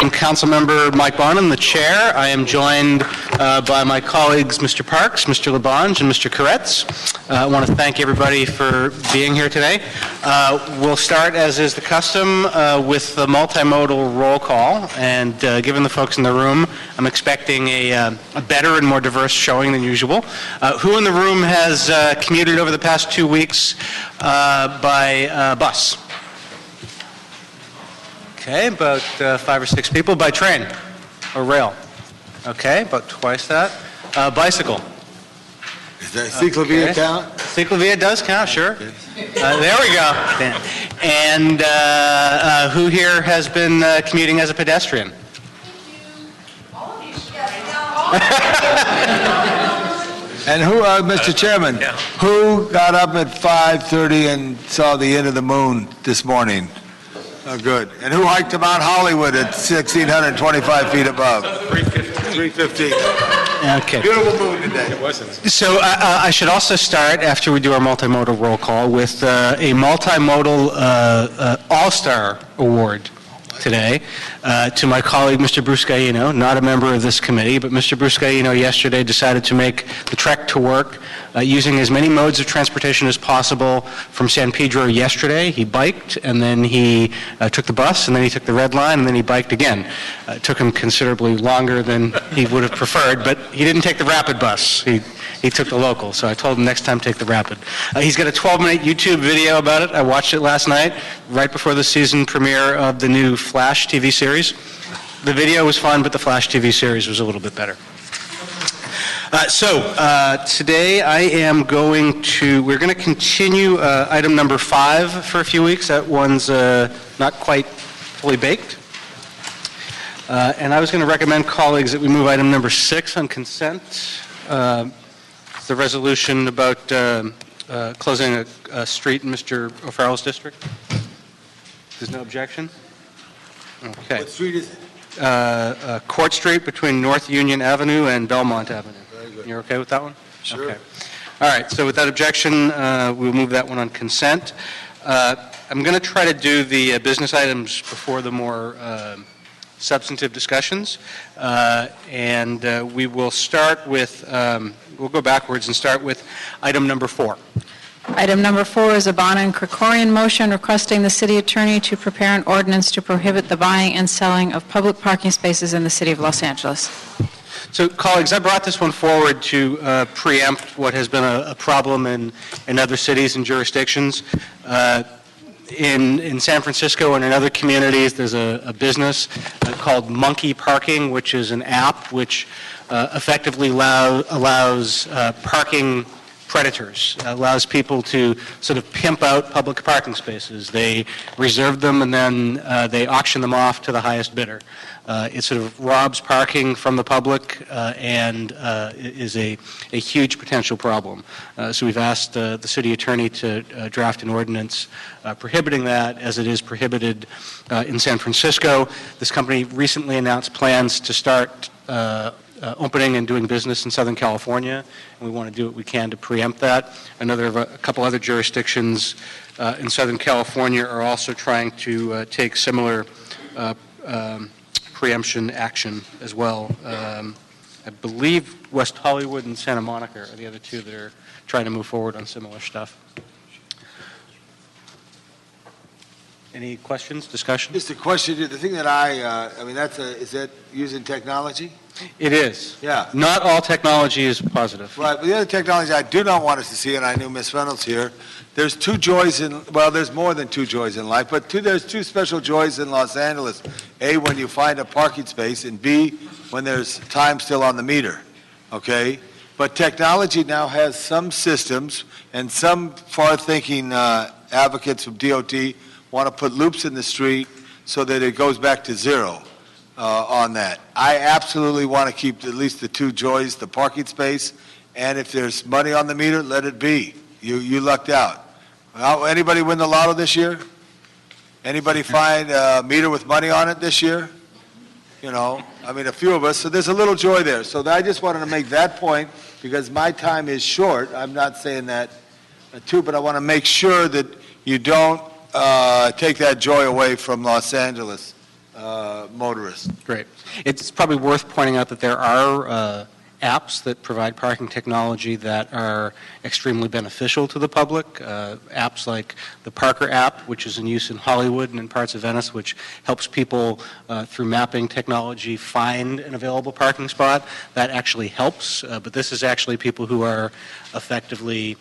I'm Councilmember Mike Bonham, the chair. I am joined by my colleagues, Mr. Parks, Mr. Labange, and Mr. Corrals. I want to thank everybody for being here today. We'll start, as is the custom, with the multimodal roll call. And given the folks in the room, I'm expecting a better and more diverse showing than usual. Who in the room has commuted over the past 2 weeks by bus? Okay, about 5 or 6 people. By train or rail? Okay, about twice that. Bicycle? Does that cyclovia count? Cyclovia does count, sure. There we go. And who here has been commuting as a pedestrian? All of you. And who, Mr. Chairman, who got up at 5:30 and saw the end of the moon this morning? Oh, good. And who hiked to Mount Hollywood at 1,625 feet above? 315. Okay. Beautiful moon today. It wasn't. So I should also start, after we do our multimodal roll call, with a multimodal all-star award today to my colleague, Mr. Bruscaino, not a member of this committee, but Mr. Bruscaino yesterday decided to make the trek to work using as many modes of transportation as possible from San Pedro yesterday. He biked, and then he took the bus, and then he took the red line, and then he biked again. It took him considerably longer than he would have preferred, but he didn't take the rapid bus. He took the local, so I told him next time take the rapid. He's got a 12-minute YouTube video about it. I watched it last night, right before the season premiere of the new Flash TV series. The video was fun, but the Flash TV series was a little bit better. Today we're going to continue item number 5 for a few weeks. That one's not quite fully baked. And I was going to recommend, colleagues, that we move item number 6 on consent. The resolution about closing a street in Mr. O'Farrell's district. There's no objection? Okay. What street is it? Court Street between North Union Avenue and Belmont Avenue. Very good. You're okay with that one? Sure. Okay. All right, so without objection, we'll move that one on consent. I'm going to try to do the business items before the more substantive discussions. And we will start with, we'll go backwards and start with item number 4. Item number 4 is a Bonner and Krikorian motion requesting the city attorney to prepare an ordinance to prohibit the buying and selling of public parking spaces in the city of Los Angeles. So, colleagues, I brought this one forward to preempt what has been a problem in other cities and jurisdictions. In San Francisco and in other communities, there's a business called Monkey Parking, which is an app which effectively allows parking predators, allows people to sort of pimp out public parking spaces. They reserve them and then they auction them off to the highest bidder. It sort of robs parking from the public and is a huge potential problem. So we've asked the city attorney to draft an ordinance prohibiting that, as it is prohibited in San Francisco. This company recently announced plans to start opening and doing business in Southern California, and we want to do what we can to preempt that. A couple other jurisdictions in Southern California are also trying to take similar preemption action as well. I believe West Hollywood and Santa Monica are the other two that are trying to move forward on similar stuff. Any questions, discussion? Just a question. The thing that is that using technology? It is. Yeah. Not all technology is positive. Right, but the other technology I do not want us to see, and I knew Ms. Reynolds here, there's two joys there's more than two joys in life, but there's two special joys in Los Angeles. A, when you find a parking space, and B, when there's time still on the meter, okay? But technology now has some systems, and some far-thinking advocates of DOT want to put loops in the street so that it goes back to zero on that. I absolutely want to keep at least the two joys, the parking space, and if there's money on the meter, let it be. You lucked out. Anybody win the lotto this year? Anybody find a meter with money on it this year? A few of us. So there's a little joy there. So I just wanted to make that point because my time is short. I'm not saying that too, but I want to make sure that you don't take that joy away from Los Angeles motorists. Great. It's probably worth pointing out that there are apps that provide parking technology that are extremely beneficial to the public. Apps like the Parker app, which is in use in Hollywood and in parts of Venice, which helps people through mapping technology find an available parking spot. That actually helps, but this is actually people who are effectively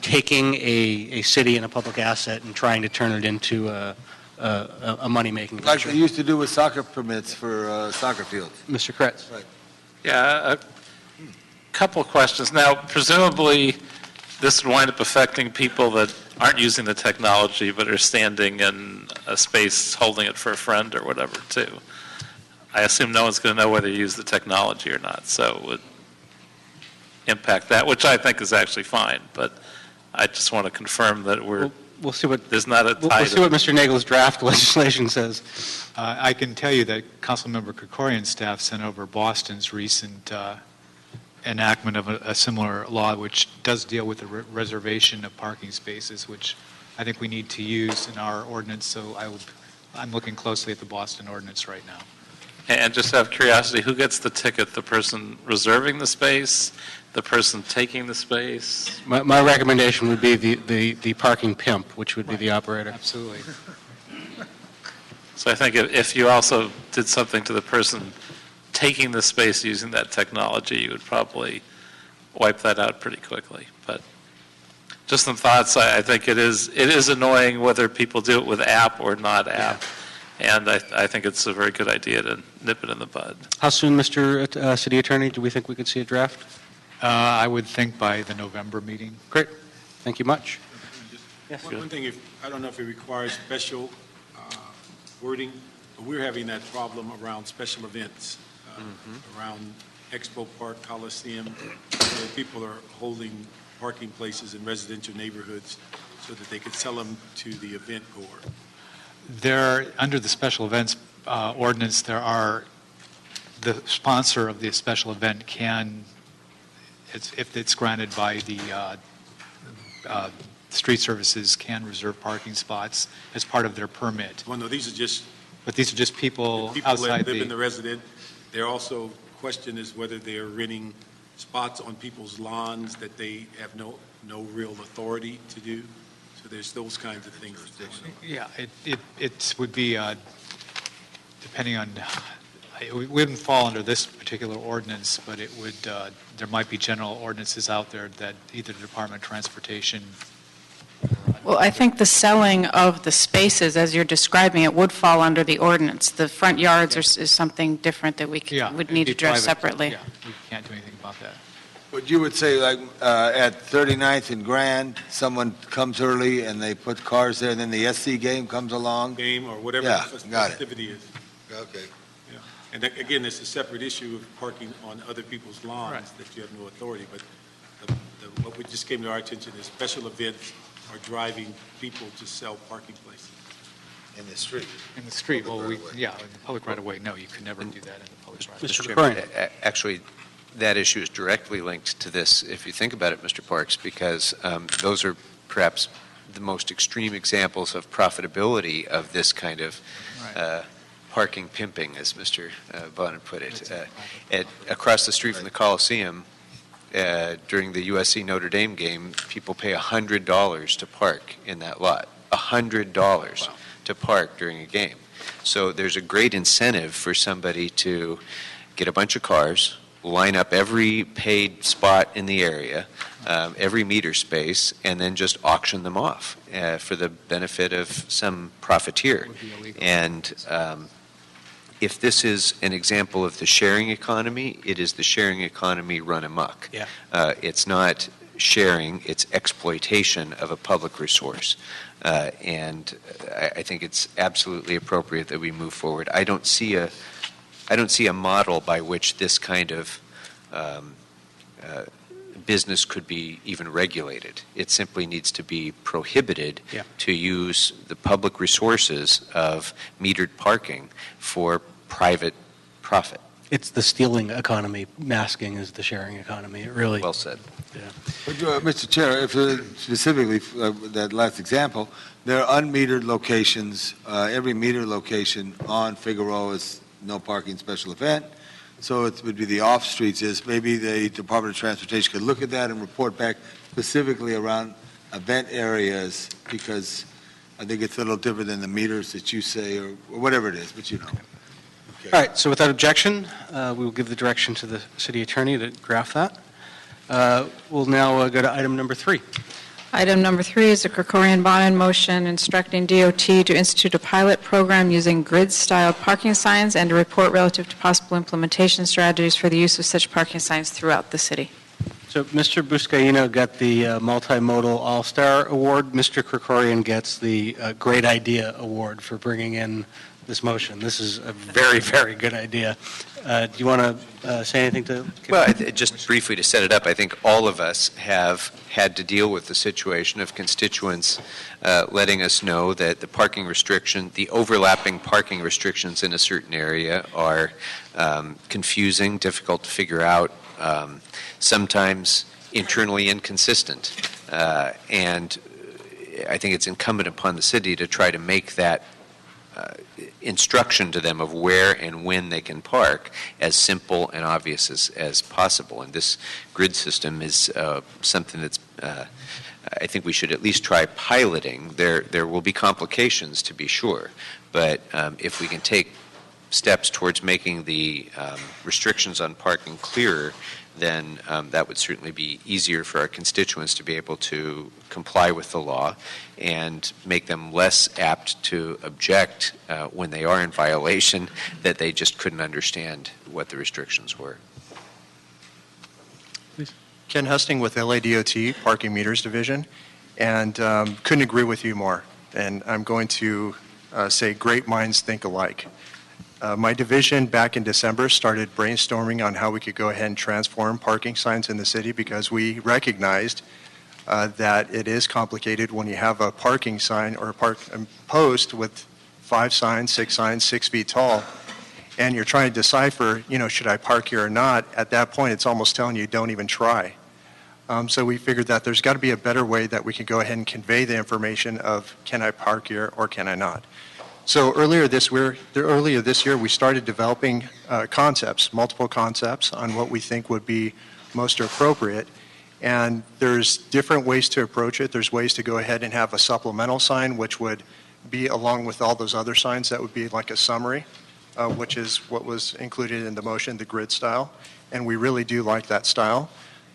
taking a city and a public asset and trying to turn it into a money-making Like venture. they used to do with soccer permits for soccer fields. Mr. Kretz. Yeah, a couple of questions. Now, presumably, this would wind up affecting people that aren't using the technology but are standing in a space holding it for a friend or whatever, too. I assume no one's going to know whether you use the technology or not, so it would impact that, which I think is actually fine, but I just want to confirm that We'll see what there's not a we'll see what Mr. Nagel's draft legislation says. I can tell you that Councilmember Krikorian's staff sent over Boston's recent enactment of a similar law, which does deal with the reservation of parking spaces, which I think we need to use in our ordinance. So I'm looking closely at the Boston ordinance right now. And just out of curiosity, who gets the ticket? The person reserving the space? The person taking the space? My recommendation would be the parking pimp, which would be the operator. Absolutely. So I think if you also did something to the person taking the space using that technology, you would probably wipe that out pretty quickly. But just some thoughts. I think it is annoying whether people do it with app or not app. Yeah. And I think it's a very good idea to nip it in the bud. How soon, Mr. City Attorney, do we think we could see a draft? I would think by the November meeting. Great. Thank you much. Yes. One thing, I don't know if it requires special wording, but we're having that problem around special events, around Expo Park, Coliseum, where people are holding parking places in residential neighborhoods so that they could sell them to the event goer. There, under the special events ordinance, the sponsor of the special event can, if it's granted by the street services, can reserve parking spots as part of their permit. Well, no, these are just But these are just people people outside that live in the resident. They're also, question is whether they're renting spots on people's lawns that they have no real authority to do. So there's those kinds of things. Yeah, it would be, depending on, it wouldn't fall under this particular ordinance, but it would, there might be general ordinances out there that either the Department of Transportation. Well, I think the selling of the spaces, as you're describing it, would fall under the ordinance. The front yards is something different that we would need to address separately. Yeah, we can't do anything about that. But you would say, like, at 39th and Grand, someone comes early and they put cars there, and then the SC game comes along? Game or whatever Yeah, the got it. festivity is. Okay. Yeah. And that, again, it's a separate issue of parking on other people's lawns Right. that you have no authority. But what we just came to our attention is special events are driving people to sell parking places. In the street. In the street, well, Public right-of-way. in the public right of way, no, you could never do that in the public right of way. Mr. Chairman, Corralian. actually, that issue is directly linked to this, if you think about it, Mr. Parks, because those are perhaps the most extreme examples of profitability of this kind of parking pimping, as Mr. Bonin put it. Across the street from the Coliseum, during the USC Notre Dame game, people pay $100 to park in that lot. $100 to park during a game. So there's a great incentive for somebody to get a bunch of cars, line up every paid spot in the area, every meter space, and then just auction them off for the benefit of some profiteer. And if this is an example of the sharing economy, it is the sharing economy run amok. Yeah. It's not sharing, it's exploitation of a public resource. And I think it's absolutely appropriate that we move forward. I don't see a model by which this kind of business could be even regulated. It simply needs to be prohibited to use the public resources of metered parking for private profit. it's the stealing economy masking as the sharing economy. It really. Well said. But, Mr. Chair, if specifically that last example, there are unmetered locations. Every meter location on Figueroa is no parking special event. So it would be the off streets is maybe the Department of Transportation could look at that and report back specifically around event areas, because I think it's a little different than the meters that you say or whatever it is, but you know. Okay. All right, so without objection, we will give the direction to the city attorney to draft that. We'll now go to item number 3. Item number 3 is a Krikorian Bonin motion instructing DOT to institute a pilot program using grid-style parking signs and a report relative to possible implementation strategies for the use of such parking signs throughout the city. So Mr. Buscaino got the Multimodal All-Star Award. Mr. Krikorian gets the Great Idea Award for bringing in this motion. This is a very, very good idea. Do you want to say anything to? Well, just briefly to set it up, I think all of us have had to deal with the situation of constituents letting us know that the parking restriction, the overlapping parking restrictions in a certain area are confusing, difficult to figure out, sometimes internally inconsistent. And I think it's incumbent upon the city to try to make that instruction to them of where and when they can park as simple and obvious as possible. And this grid system is something that's I think we should at least try piloting. There will be complications, to be sure, but if we can take steps towards making the restrictions on parking clearer, then that would certainly be easier for our constituents to be able to comply with the law and make them less apt to object when they are in violation, that they just couldn't understand what the restrictions were. Ken Husting with LADOT, Parking Meters Division, and couldn't agree with you more. And I'm going to say great minds think alike. My division back in December started brainstorming on how we could go ahead and transform parking signs in the city, because we recognized that it is complicated when you have a parking sign or a post with 5 signs, 6 signs, 6 feet tall, and you're trying to decipher, should I park here or not? At that point, it's almost telling you don't even try. So we figured that there's got to be a better way that we can go ahead and convey the information of can I park here or can I not? So earlier this year, we started developing multiple concepts on what we think would be most appropriate. And there's different ways to approach it. There's ways to go ahead and have a supplemental sign, which would be along with all those other signs. That would be like a summary, which is what was included in the motion, the grid style. And we really do like that style.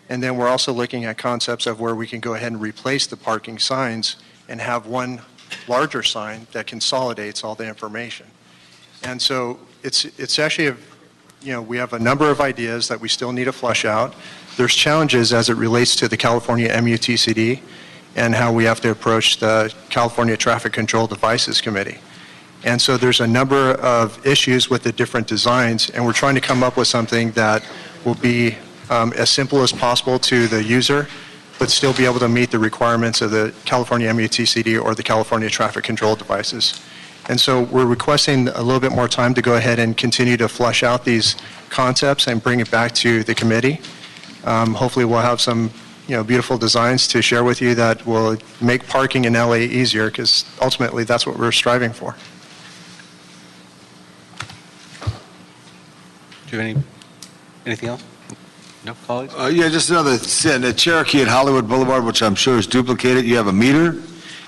And then we're also looking at concepts of where we can go ahead and replace the parking signs and have one larger sign that consolidates all the information. And so it's actually, we have a number of ideas that we still need to flesh out. There's challenges as it relates to the California MUTCD and how we have to approach the California Traffic Control Devices Committee. And so there's a number of issues with the different designs, and we're trying to come up with something that will be as simple as possible to the user, but still be able to meet the requirements of the California MUTCD or the California Traffic Control Devices. And so we're requesting a little bit more time to go ahead and continue to flesh out these concepts and bring it back to the committee. Hopefully we'll have some beautiful designs to share with you that will make parking in LA easier, because ultimately that's what we're striving for. Do you have anything else? No, colleagues? Yeah, just another sin. At Cherokee at Hollywood Boulevard, which I'm sure is duplicated, you have a meter,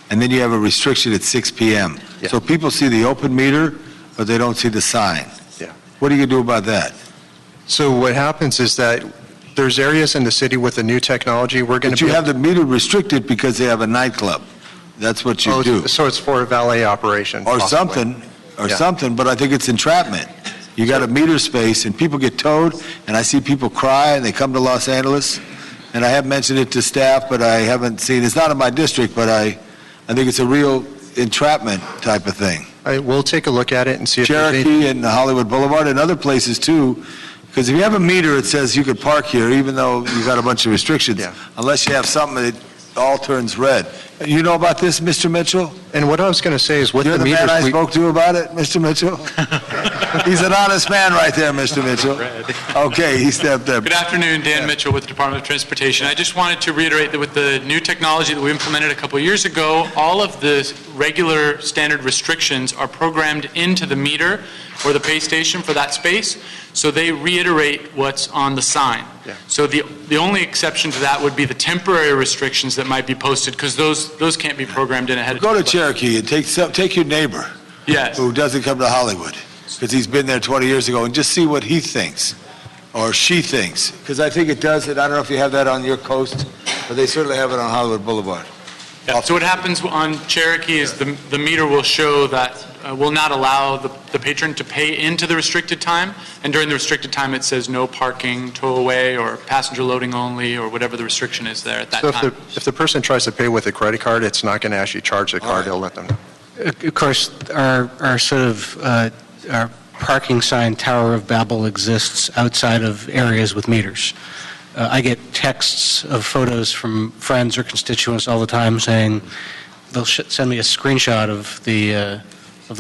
and then you have a restriction at 6 p.m. Yeah. So people see the open meter, but they don't see the sign. Yeah. What are you going to do about that? So what happens is that there's areas in the city with the new technology we're going But to you have the meter restricted because they have a nightclub. That's what you do. So it's for a valet operation. Or possibly. something, but I think it's entrapment. You got a meter space, and people get towed, and I see people cry, and they come to Los Angeles, and I have mentioned it to staff, but I haven't seen, it's not in my district, but I think it's a real entrapment type of thing. We'll take a look at it and see if there's any... Cherokee and Hollywood Boulevard and other places too, because if you have a meter, it says you could park here, even though you got a bunch of restrictions, Yeah. unless you have something that all turns red. You know about this, Mr. Mitchell? And what I was going to say is with You're the the meters... man I spoke to about it, Mr. Mitchell? He's an honest man right there, Mr. Mitchell. Okay, he stepped up. Good afternoon, Dan Mitchell with the Department of Transportation. I just wanted to reiterate that with the new technology that we implemented a couple of years ago, all of the regular standard restrictions are programmed into the meter or the pay station for that space, so they reiterate what's on the sign. Yeah. So the only exception to that would be the temporary restrictions that might be posted, because those can't be programmed in ahead of time. Go to Cherokee and take your neighbor Yes. who doesn't come to Hollywood, because he's been there 20 years ago, and just see what he thinks or she thinks. Because I think it does it. I don't know if you have that on your coast, but they certainly have it on Hollywood Boulevard. Yeah, so what happens on Cherokee is the meter will show that will not allow the patron to pay into the restricted time, and during the restricted time it says no parking, tow away, or passenger loading only, or whatever the restriction is there at that So time. if the person tries to pay with a credit card, it's not going to actually charge the card. They'll let them know. Of course, our sort of, our parking sign Tower of Babel exists outside of areas with meters. I get texts of photos from friends or constituents all the time saying they'll send me a screenshot of the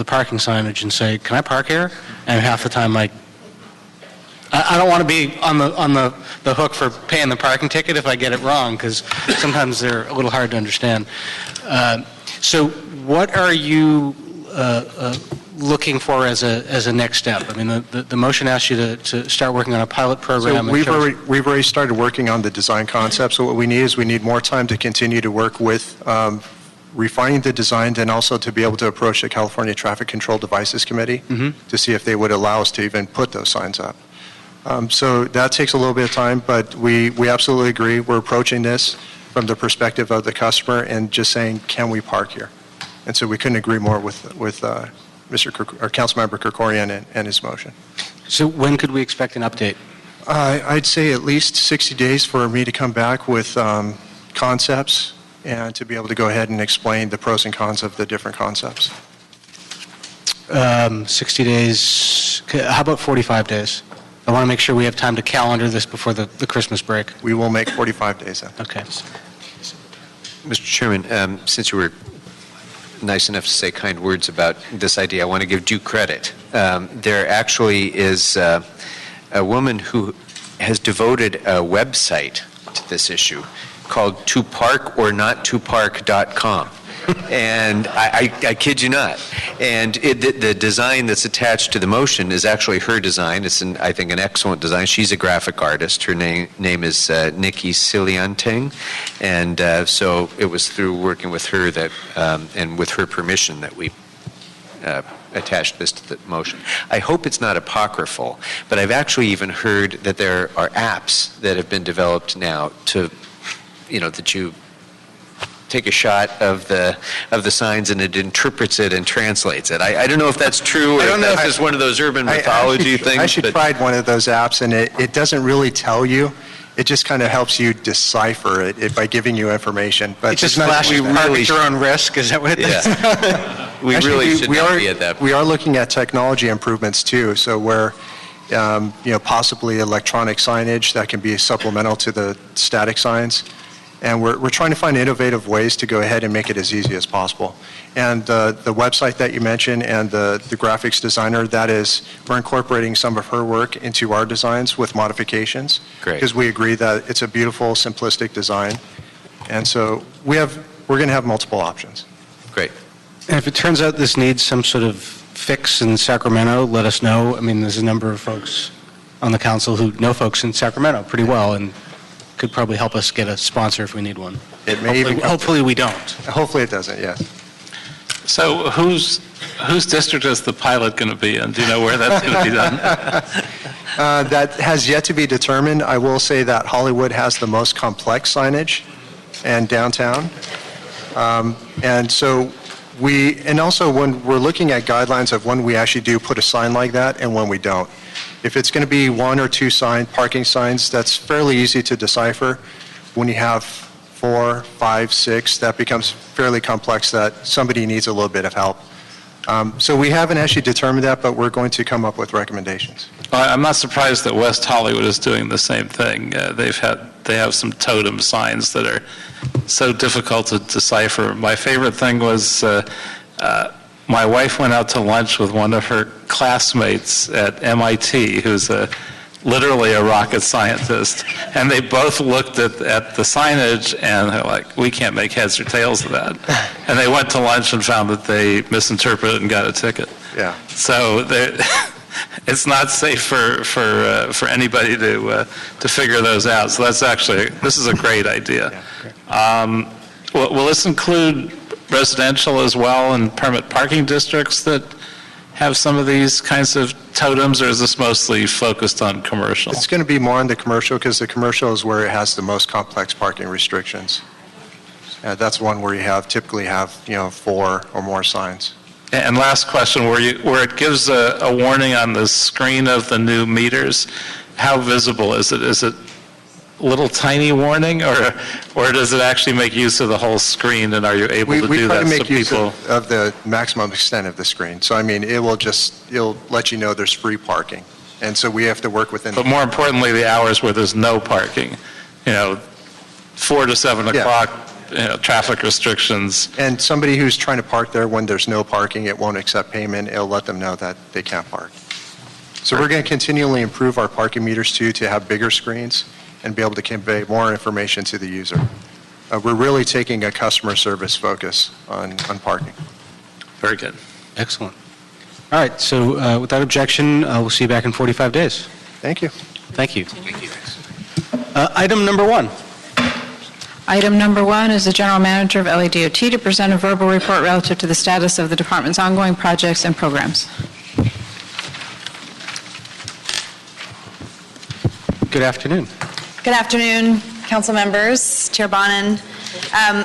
parking signage and say, "Can I park here?" And half the time I don't want to be on the hook for paying the parking ticket if I get it wrong, because sometimes they're a little hard to understand. So what are you looking for as a next step? I mean, the motion asks you to start working on a pilot program. So we've already started working on the design concept. So what we need more time to continue to work with refining the design, and also to be able to approach the California Traffic Control Devices Committee to see if they would allow us to even put those signs up. So that takes a little bit of time, but we absolutely agree. We're approaching this from the perspective of the customer and just saying, can we park here? And so we couldn't agree more with Councilmember Krikorian and his motion. So when could we expect an update? I'd say at least 60 days for me to come back with concepts and to be able to go ahead and explain the pros and cons of the different concepts. 60 days, how about 45 days? I want to make sure we have time to calendar this before the Christmas break. We will make 45 days then. Okay. Mr. Chairman, since you were nice enough to say kind words about this idea, I want to give due credit. There actually is a woman who has devoted a website to this issue called toparkornottopark.com. And I kid you not. And the design that's attached to the motion is actually her design. It's, I think, an excellent design. She's a graphic artist. Her name is Nikki Silianteng. And so it was through working with her that, and with her permission, that we attached this to the motion. I hope it's not apocryphal, but I've actually even heard that there are apps that have been developed now to, that you take a shot of the signs and it interprets it and translates it. I don't know if that's true, or I don't know if it's one of those urban mythology things. I should tried one of those apps, and it doesn't really tell you. It just kind of helps you decipher it by giving you information. But it just flashes park at your own risk. Is that what it is? We really should not be at that point. We are looking at technology improvements too. So where possibly electronic signage that can be supplemental to the static signs. And we're trying to find innovative ways to go ahead and make it as easy as possible. And the website that you mentioned and the graphics designer, we're incorporating some of her work into our designs with modifications. Great. Because we agree that it's a beautiful, simplistic design. And so we're going to have multiple options. Great. And if it turns out this needs some sort of fix in Sacramento, let us know. I mean, there's a number of folks on the council who know folks in Sacramento pretty well, and could probably help us get a sponsor if we need one. It may hopefully we don't. Hopefully it doesn't, yes. So whose district is the pilot going to be in? Do you know where that's going to be done? That has yet to be determined. I will say that Hollywood has the most complex signage and downtown. And also when we're looking at guidelines of when we actually do put a sign like that and when we don't. If it's going to be one or two parking signs, that's fairly easy to decipher. When you have 4, 5, 6, that becomes fairly complex, that somebody needs a little bit of help. So we haven't actually determined that, but we're going to come up with recommendations. Well, I'm not surprised that West Hollywood is doing the same thing. They have some totem signs that are so difficult to decipher. My favorite thing was my wife went out to lunch with one of her classmates at MIT, who's literally a rocket scientist, and they both looked at the signage, and they're like, we can't make heads or tails of that. And they went to lunch and found that they misinterpreted and got a ticket. Yeah. So it's not safe for anybody to figure those out. So this is a great idea. Yeah, great. Will this include residential as well and permit parking districts that have some of these kinds of totems, or is this mostly focused on commercial? It's going to be more on the commercial because the commercial is where it has the most complex parking restrictions. That's one where you typically have 4 or more signs. And last question, where it gives a warning on the screen of the new meters, how visible is it? Is it a little tiny warning, or does it actually make use of the whole screen, and are you able to do that? We try to make use of the maximum extent of the screen. So, I mean, it'll let you know there's free parking. And so we have to work within. But more importantly, the hours where there's no parking, 4 to 7 o'clock. Traffic restrictions. And somebody who's trying to park there when there's no parking, it won't accept payment. It'll let them know that they can't park. So we're going to continually improve our parking meters too, to have bigger screens and be able to convey more information to the user. We're really taking a customer service focus on parking. Very good. Excellent. All right, so without objection, we'll see you back in 45 days. Thank you. Thank you. Item number 1. Item number 1 is the General Manager of LADOT to present a verbal report relative to the status of the department's ongoing projects and programs. Good afternoon. Good afternoon, council members, Chair Bonin.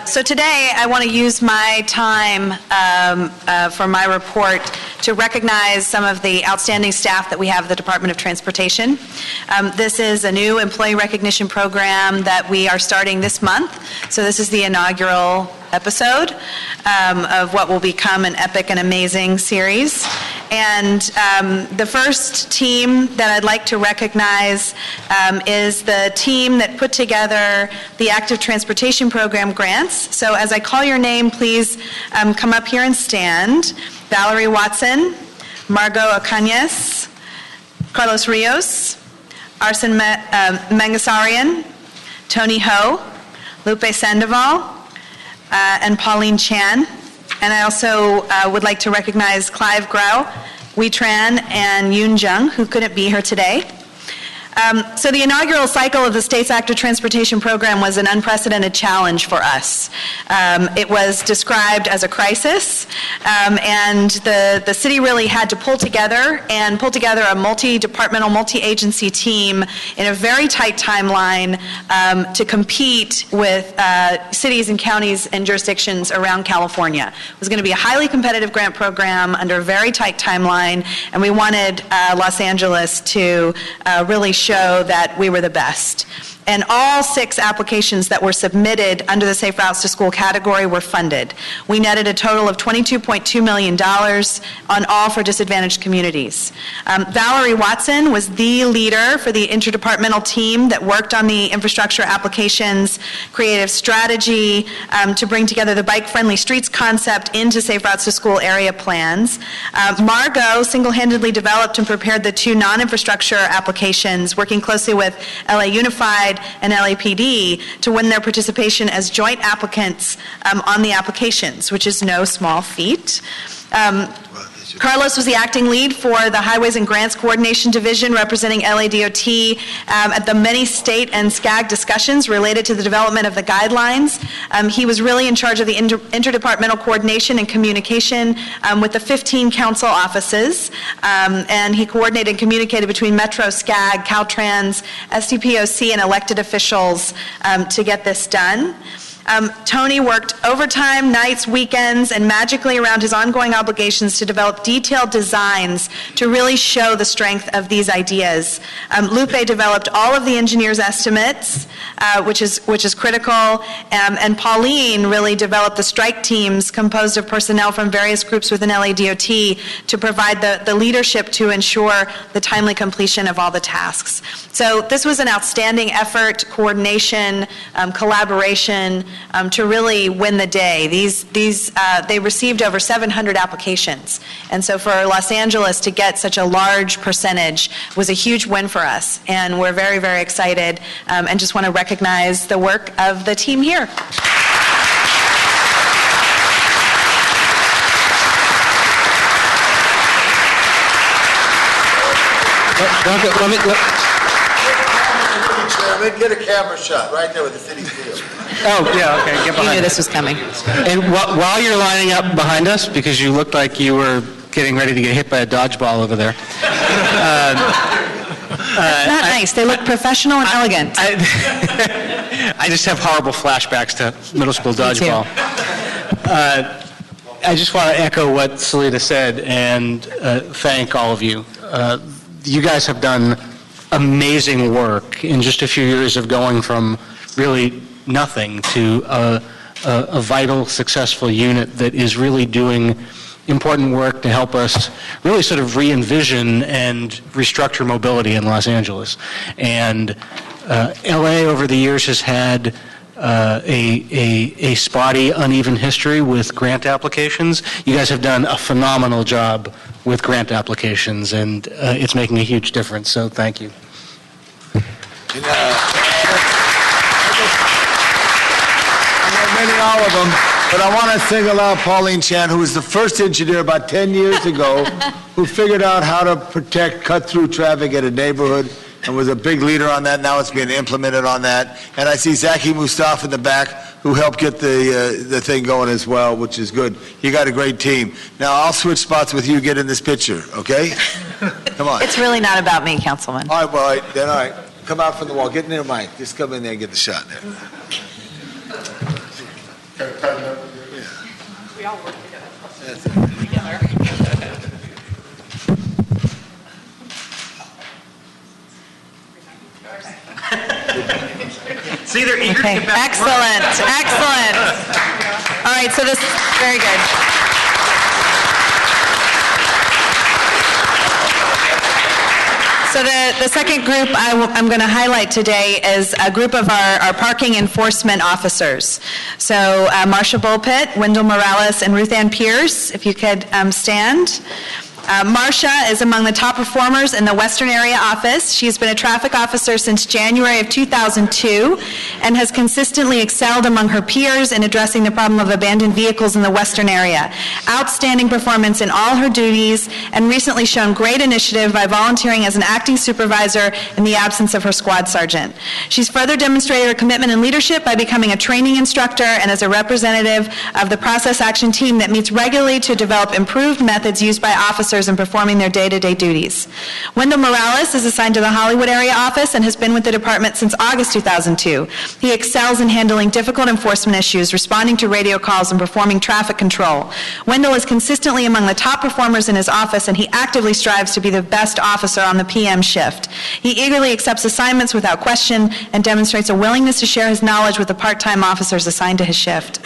So today I want to use my time for my report to recognize some of the outstanding staff that we have at the Department of Transportation. This is a new employee recognition program that we are starting this month. So this is the inaugural episode of what will become an epic and amazing series. And the first team that I'd like to recognize is the team that put together the Active Transportation Program grants. So as I call your name, please come up here and stand. Valerie Watson, Margot Ocañez, Carlos Rios, Arsen Mangasarian, Tony Ho, Lupe Sandoval, and Pauline Chan. And I also would like to recognize Clive Grau, Wee Tran, and Yoon Jung, who couldn't be here today. So the inaugural cycle of the state's Active Transportation Program was an unprecedented challenge for us. It was described as a crisis, and the city really had to pull together a multi-departmental, multi-agency team in a very tight timeline to compete with cities and counties and jurisdictions around California. It was going to be a highly competitive grant program under a very tight timeline, and we wanted Los Angeles to really show that we were the best. And all 6 applications that were submitted under the Safe Routes to School category were funded. We netted a total of $22.2 million on all for disadvantaged communities. Valerie Watson was the leader for the interdepartmental team that worked on the infrastructure applications, creative strategy to bring together the bike-friendly streets concept into Safe Routes to School area plans. Margot single-handedly developed and prepared the 2 non-infrastructure applications, working closely with LA Unified and LAPD to win their participation as joint applicants on the applications, which is no small feat. Carlos was the acting lead for the Highways and Grants Coordination Division, representing LADOT at the many state and SCAG discussions related to the development of the guidelines. He was really in charge of the interdepartmental coordination and communication with the 15 council offices, and he coordinated and communicated between Metro, SCAG, Caltrans, SDPOC, and elected officials to get this done. Tony worked overtime, nights, weekends, and magically around his ongoing obligations to develop detailed designs to really show the strength of these ideas. Lupe developed all of the engineers' estimates, which is critical, and Pauline really developed the strike teams composed of personnel from various groups within LADOT to provide the leadership to ensure the timely completion of all the tasks. So this was an outstanding effort, coordination, collaboration, to really win the day. They received over 700 applications. And so for Los Angeles to get such a large percentage was a huge win for us. And we're very, very excited and just want to recognize the work of the team here. Get a camera shot right there with the city field. Oh, yeah, okay, get You behind knew us. this was coming. And while you're lining up behind us, because you looked like you were getting ready to get hit by a dodgeball over there. Not nice. They look professional and elegant. I just have horrible flashbacks to middle school dodgeball. I just want to echo what Salita said and thank all of you. You guys have done amazing work in just a few years of going from really nothing to a vital, successful unit that is really doing important work to help us really sort of re-envision and restructure mobility in Los Angeles. And LA over the years has had a spotty, uneven history with grant applications. You guys have done a phenomenal job with grant applications, and it's making a huge difference, so thank you. I'm not naming all of them, but I want to single out Pauline Chan, who was the first engineer about 10 years ago who figured out how to protect cut-through traffic at a neighborhood and was a big leader on that. Now it's being implemented on that. And I see Zaki Mustafa in the back, who helped get the thing going as well, which is good. You got a great team. Now I'll switch spots with you, get in this picture, okay? Come on. It's really not about me, Councilman. All right, well, all right. Come out from the wall. Get near mine. Just come in there and get the shot there. We all work together. See, they're eager Okay. to get back to work. Excellent, excellent. All right, so this, very good. So the second group I'm going to highlight today is a group of our parking enforcement officers. So Marcia Bullpitt, Wendell Morales, and Ruth Ann Pierce, if you could stand. Marcia is among the top performers in the Western Area Office. She's been a traffic officer since January of 2002 and has consistently excelled among her peers in addressing the problem of abandoned vehicles in the Western Area. Outstanding performance in all her duties, and recently shown great initiative by volunteering as an acting supervisor in the absence of her squad sergeant. She's further demonstrated her commitment and leadership by becoming a training instructor and as a representative of the process action team that meets regularly to develop improved methods used by officers in performing their day-to-day duties. Wendell Morales is assigned to the Hollywood area office and has been with the department since August 2002. He excels in handling difficult enforcement issues, responding to radio calls, and performing traffic control. Wendell is consistently among the top performers in his office, and he actively strives to be the best officer on the PM shift. He eagerly accepts assignments without question and demonstrates a willingness to share his knowledge with the part-time officers assigned to his shift.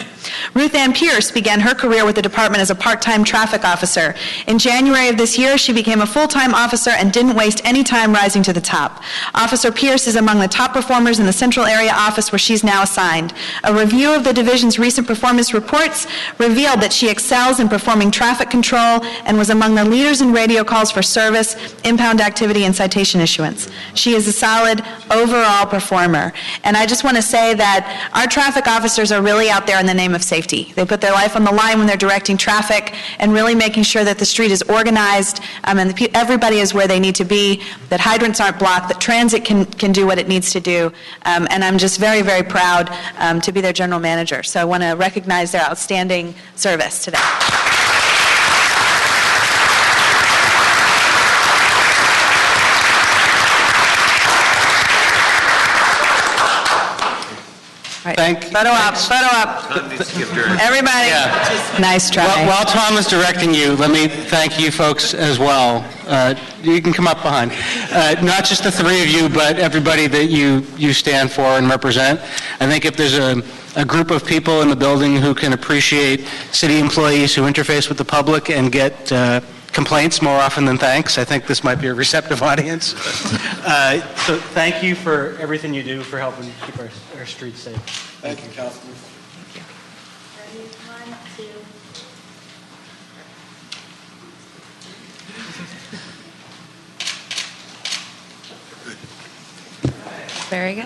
Ruth Ann Pierce began her career with the department as a part-time traffic officer. In January of this year, she became a full-time officer and didn't waste any time rising to the top. Officer Pierce is among the top performers in the Central Area Office, where she's now assigned. A review of the division's recent performance reports revealed that she excels in performing traffic control and was among the leaders in radio calls for service, impound activity, and citation issuance. She is a solid overall performer. And I just want to say that our traffic officers are really out there in the name of safety. They put their life on the line when they're directing traffic and really making sure that the street is organized and everybody is where they need to be, that hydrants aren't blocked, that transit can do what it needs to do. And I'm just very, very proud to be their general manager. So I want to recognize their outstanding service today. Right. Photo up, photo up. Everybody. Yeah. Nice try. While Tom is directing you, let me thank you folks as well. You can come up behind. Not just the three of you, but everybody that you stand for and represent. I think if there's a group of people in the building who can appreciate city employees who interface with the public and get complaints more often than thanks, I think this might be a receptive audience. So thank you for everything you do for helping keep our streets safe. Thank you, Councilman. Very good.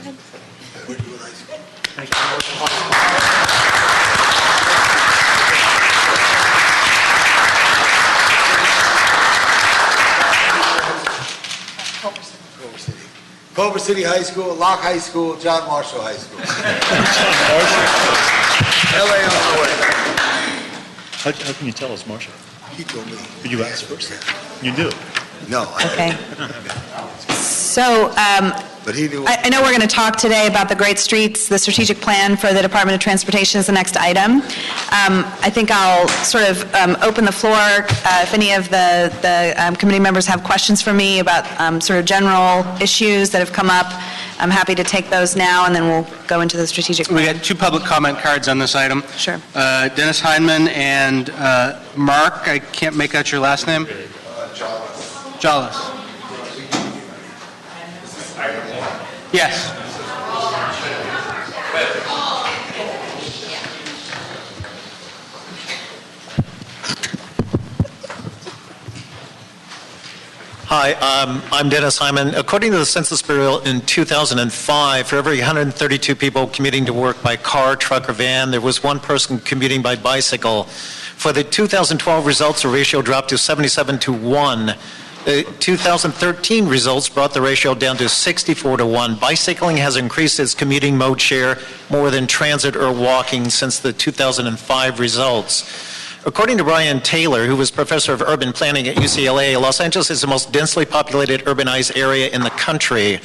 Culver City High School, Locke High School, John Marshall High School. LA on the way. How can you tell us, Marshall? He told me. Did you ask first? You do. No. Okay. So, But he knew. I know we're going to talk today about the great streets. The strategic plan for the Department of Transportation is the next item. I think I'll sort of open the floor if any of the committee members have questions for me about sort of general issues that have come up. I'm happy to take those now, and then we'll go into the strategic plan. We got two public comment cards on this item. Sure. Dennis Heineman and Mark, I can't make out your last name. Jollis. Yes. Hi, I'm Dennis Hyman. According to the Census Bureau in 2005, for every 132 people commuting to work by car, truck, or van, there was one person commuting by bicycle. For the 2012 results, the ratio dropped to 77 to 1. The 2013 results brought the ratio down to 64 to 1. Bicycling has increased its commuting mode share more than transit or walking since the 2005 results. According to Brian Taylor, who was professor of urban planning at UCLA, Los Angeles is the most densely populated urbanized area in the country.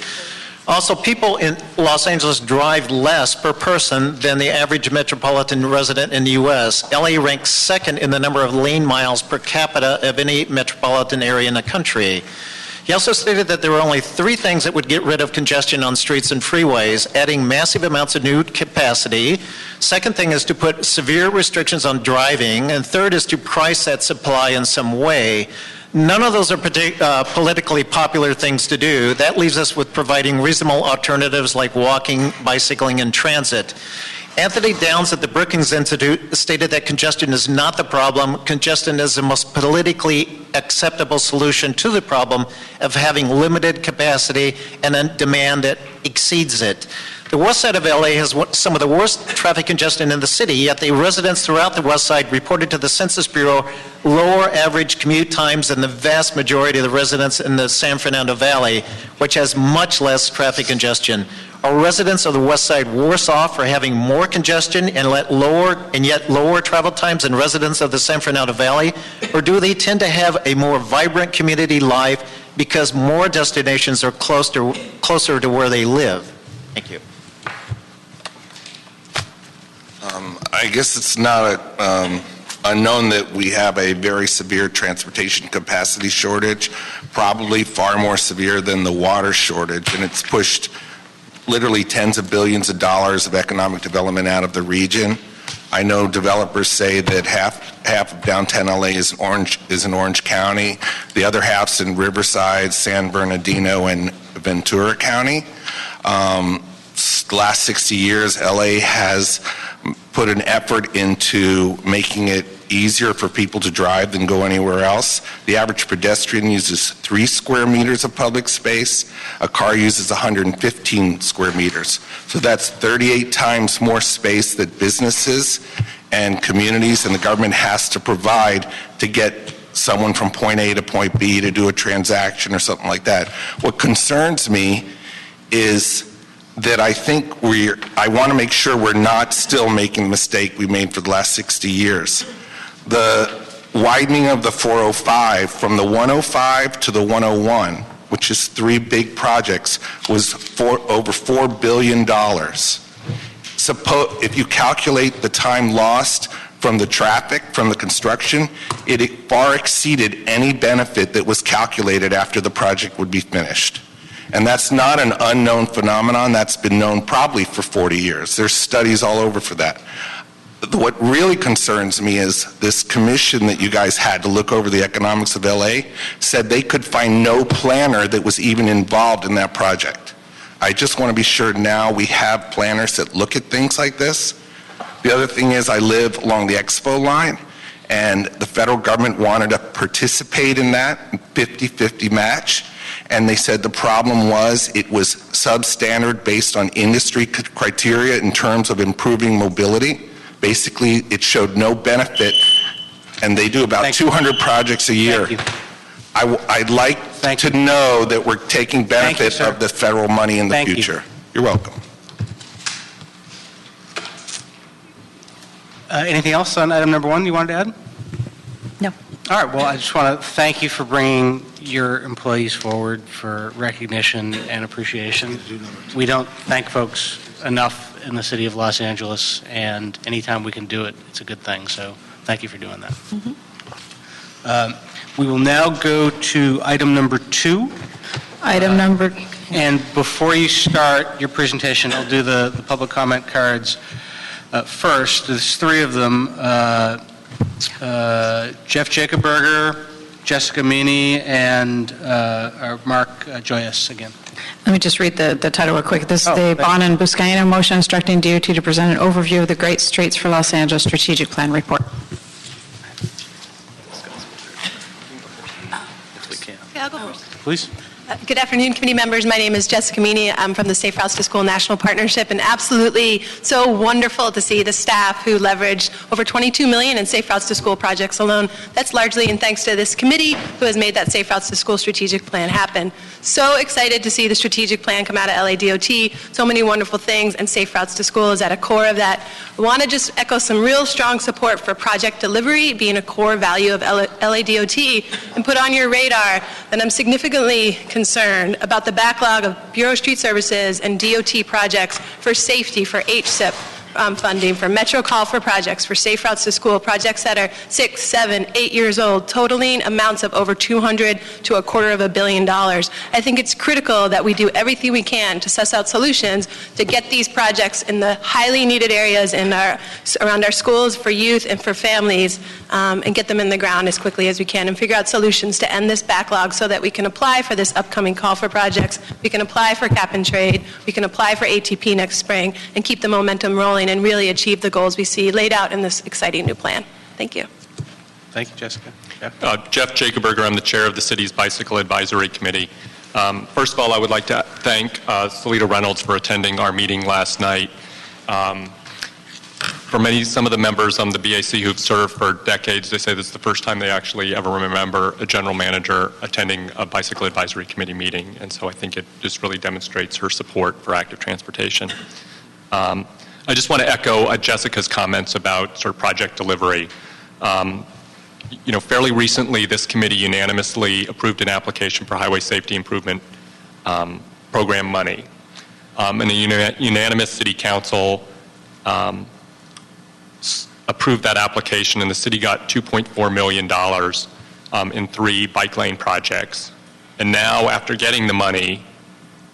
Also, people in Los Angeles drive less per person than the average metropolitan resident in the U.S. LA ranks second in the number of lane miles per capita of any metropolitan area in the country. He also stated that there were only 3 things that would get rid of congestion on streets and freeways: adding massive amounts of new capacity. Second thing is to put severe restrictions on driving. And third is to price that supply in some way. None of those are politically popular things to do. That leaves us with providing reasonable alternatives like walking, bicycling, and transit. Anthony Downs at the Brookings Institute stated that congestion is not the problem. Congestion is the most politically acceptable solution to the problem of having limited capacity and a demand that exceeds it. The west side of LA has some of the worst traffic congestion in the city, yet the residents throughout the west side reported to the Census Bureau lower average commute times than the vast majority of the residents in the San Fernando Valley, which has much less traffic congestion. Are residents of the west side worse off for having more congestion and yet lower travel times than residents of the San Fernando Valley? Or do they tend to have a more vibrant community life because more destinations are closer to where they live? Thank you. I guess it's not unknown that we have a very severe transportation capacity shortage, probably far more severe than the water shortage, and it's pushed literally tens of billions of dollars of economic development out of the region. I know developers say that half of downtown LA is in Orange County. The other half's in Riverside, San Bernardino, and Ventura County. The last 60 years, LA has put an effort into making it easier for people to drive than go anywhere else. The average pedestrian uses 3 square meters of public space. A car uses 115 square meters. So that's 38 times more space that businesses and communities and the government has to provide to get someone from point A to point B to do a transaction or something like that. What concerns me is that I think I want to make sure we're not still making the mistake we made for the last 60 years. The widening of the 405 from the 105 to the 101, which is 3 big projects, was over $4 billion. If you calculate the time lost from the traffic, from the construction, it far exceeded any benefit that was calculated after the project would be finished. And that's not an unknown phenomenon. That's been known probably for 40 years. There's studies all over for that. What really concerns me is this commission that you guys had to look over the economics of LA said they could find no planner that was even involved in that project. I just want to be sure now we have planners that look at things like this. The other thing is I live along the Expo line, and the federal government wanted to participate in that 50-50 match. and they said the problem was it was substandard based on industry criteria in terms of improving mobility. Basically, it showed no benefit, and they do about 200 projects a year. Thank you. I'd like to know that we're taking benefit of the federal money in the future. You're welcome. Anything else on item number 1 you wanted to add? No. All right, well, I just want to thank you for bringing your employees forward for recognition and appreciation. We don't thank folks enough in the city of Los Angeles, and anytime we can do it, it's a good thing. So thank you for doing that. We will now go to item number 2. And before you start your presentation, I'll do the public comment cards first. There's 3 of them. Jeff Jacobberger, Jessica Meany, and Mark Joyce again. Let me just read the title real quick. This is the Bonin Buscaino motion instructing DOT to present an overview of the Great Streets for Los Angeles Strategic Plan Report. I'll go first. Please. Good afternoon, committee members. My name is Jessica Meany. I'm from the Safe Routes to School National Partnership, and absolutely so wonderful to see the staff who leveraged over $22 million in Safe Routes to School projects alone. That's largely in thanks to this committee who has made that Safe Routes to School strategic plan happen. So excited to see the strategic plan come out of LADOT. So many wonderful things, and Safe Routes to School is at a core of that. I want to just echo some real strong support for project delivery being a core value of LADOT, and put on your radar that I'm significantly concerned about the backlog of Bureau of Street Services and DOT projects for safety, for HSIP funding, for Metro Call for projects, for Safe Routes to School, projects that are 6, 7, 8 years old, totaling amounts of over $200 to $250 million. I think it's critical that we do everything we can to suss out solutions to get these projects in the highly needed areas around our schools for youth and for families, and get them in the ground as quickly as we can, and figure out solutions to end this backlog so that we can apply for this upcoming call for projects, we can apply for cap and trade, we can apply for ATP next spring, and keep the momentum rolling and really achieve the goals we see laid out in this exciting new plan. Thank you. Thank you, Jessica. Jeff Jacobberger, I'm the chair of the city's Bicycle Advisory Committee. First of all, I would like to thank Salita Reynolds for attending our meeting last night. For some of the members on the BAC who've served for decades, they say this is the first time they actually ever remember a general manager attending a Bicycle Advisory Committee meeting, and so I think it just really demonstrates her support for active transportation. I just want to echo Jessica's comments about sort of project delivery. Fairly recently, this committee unanimously approved an application for highway safety improvement program money. And the unanimous city council approved that application, and the city got $2.4 million in 3 bike lane projects. And now, after getting the money,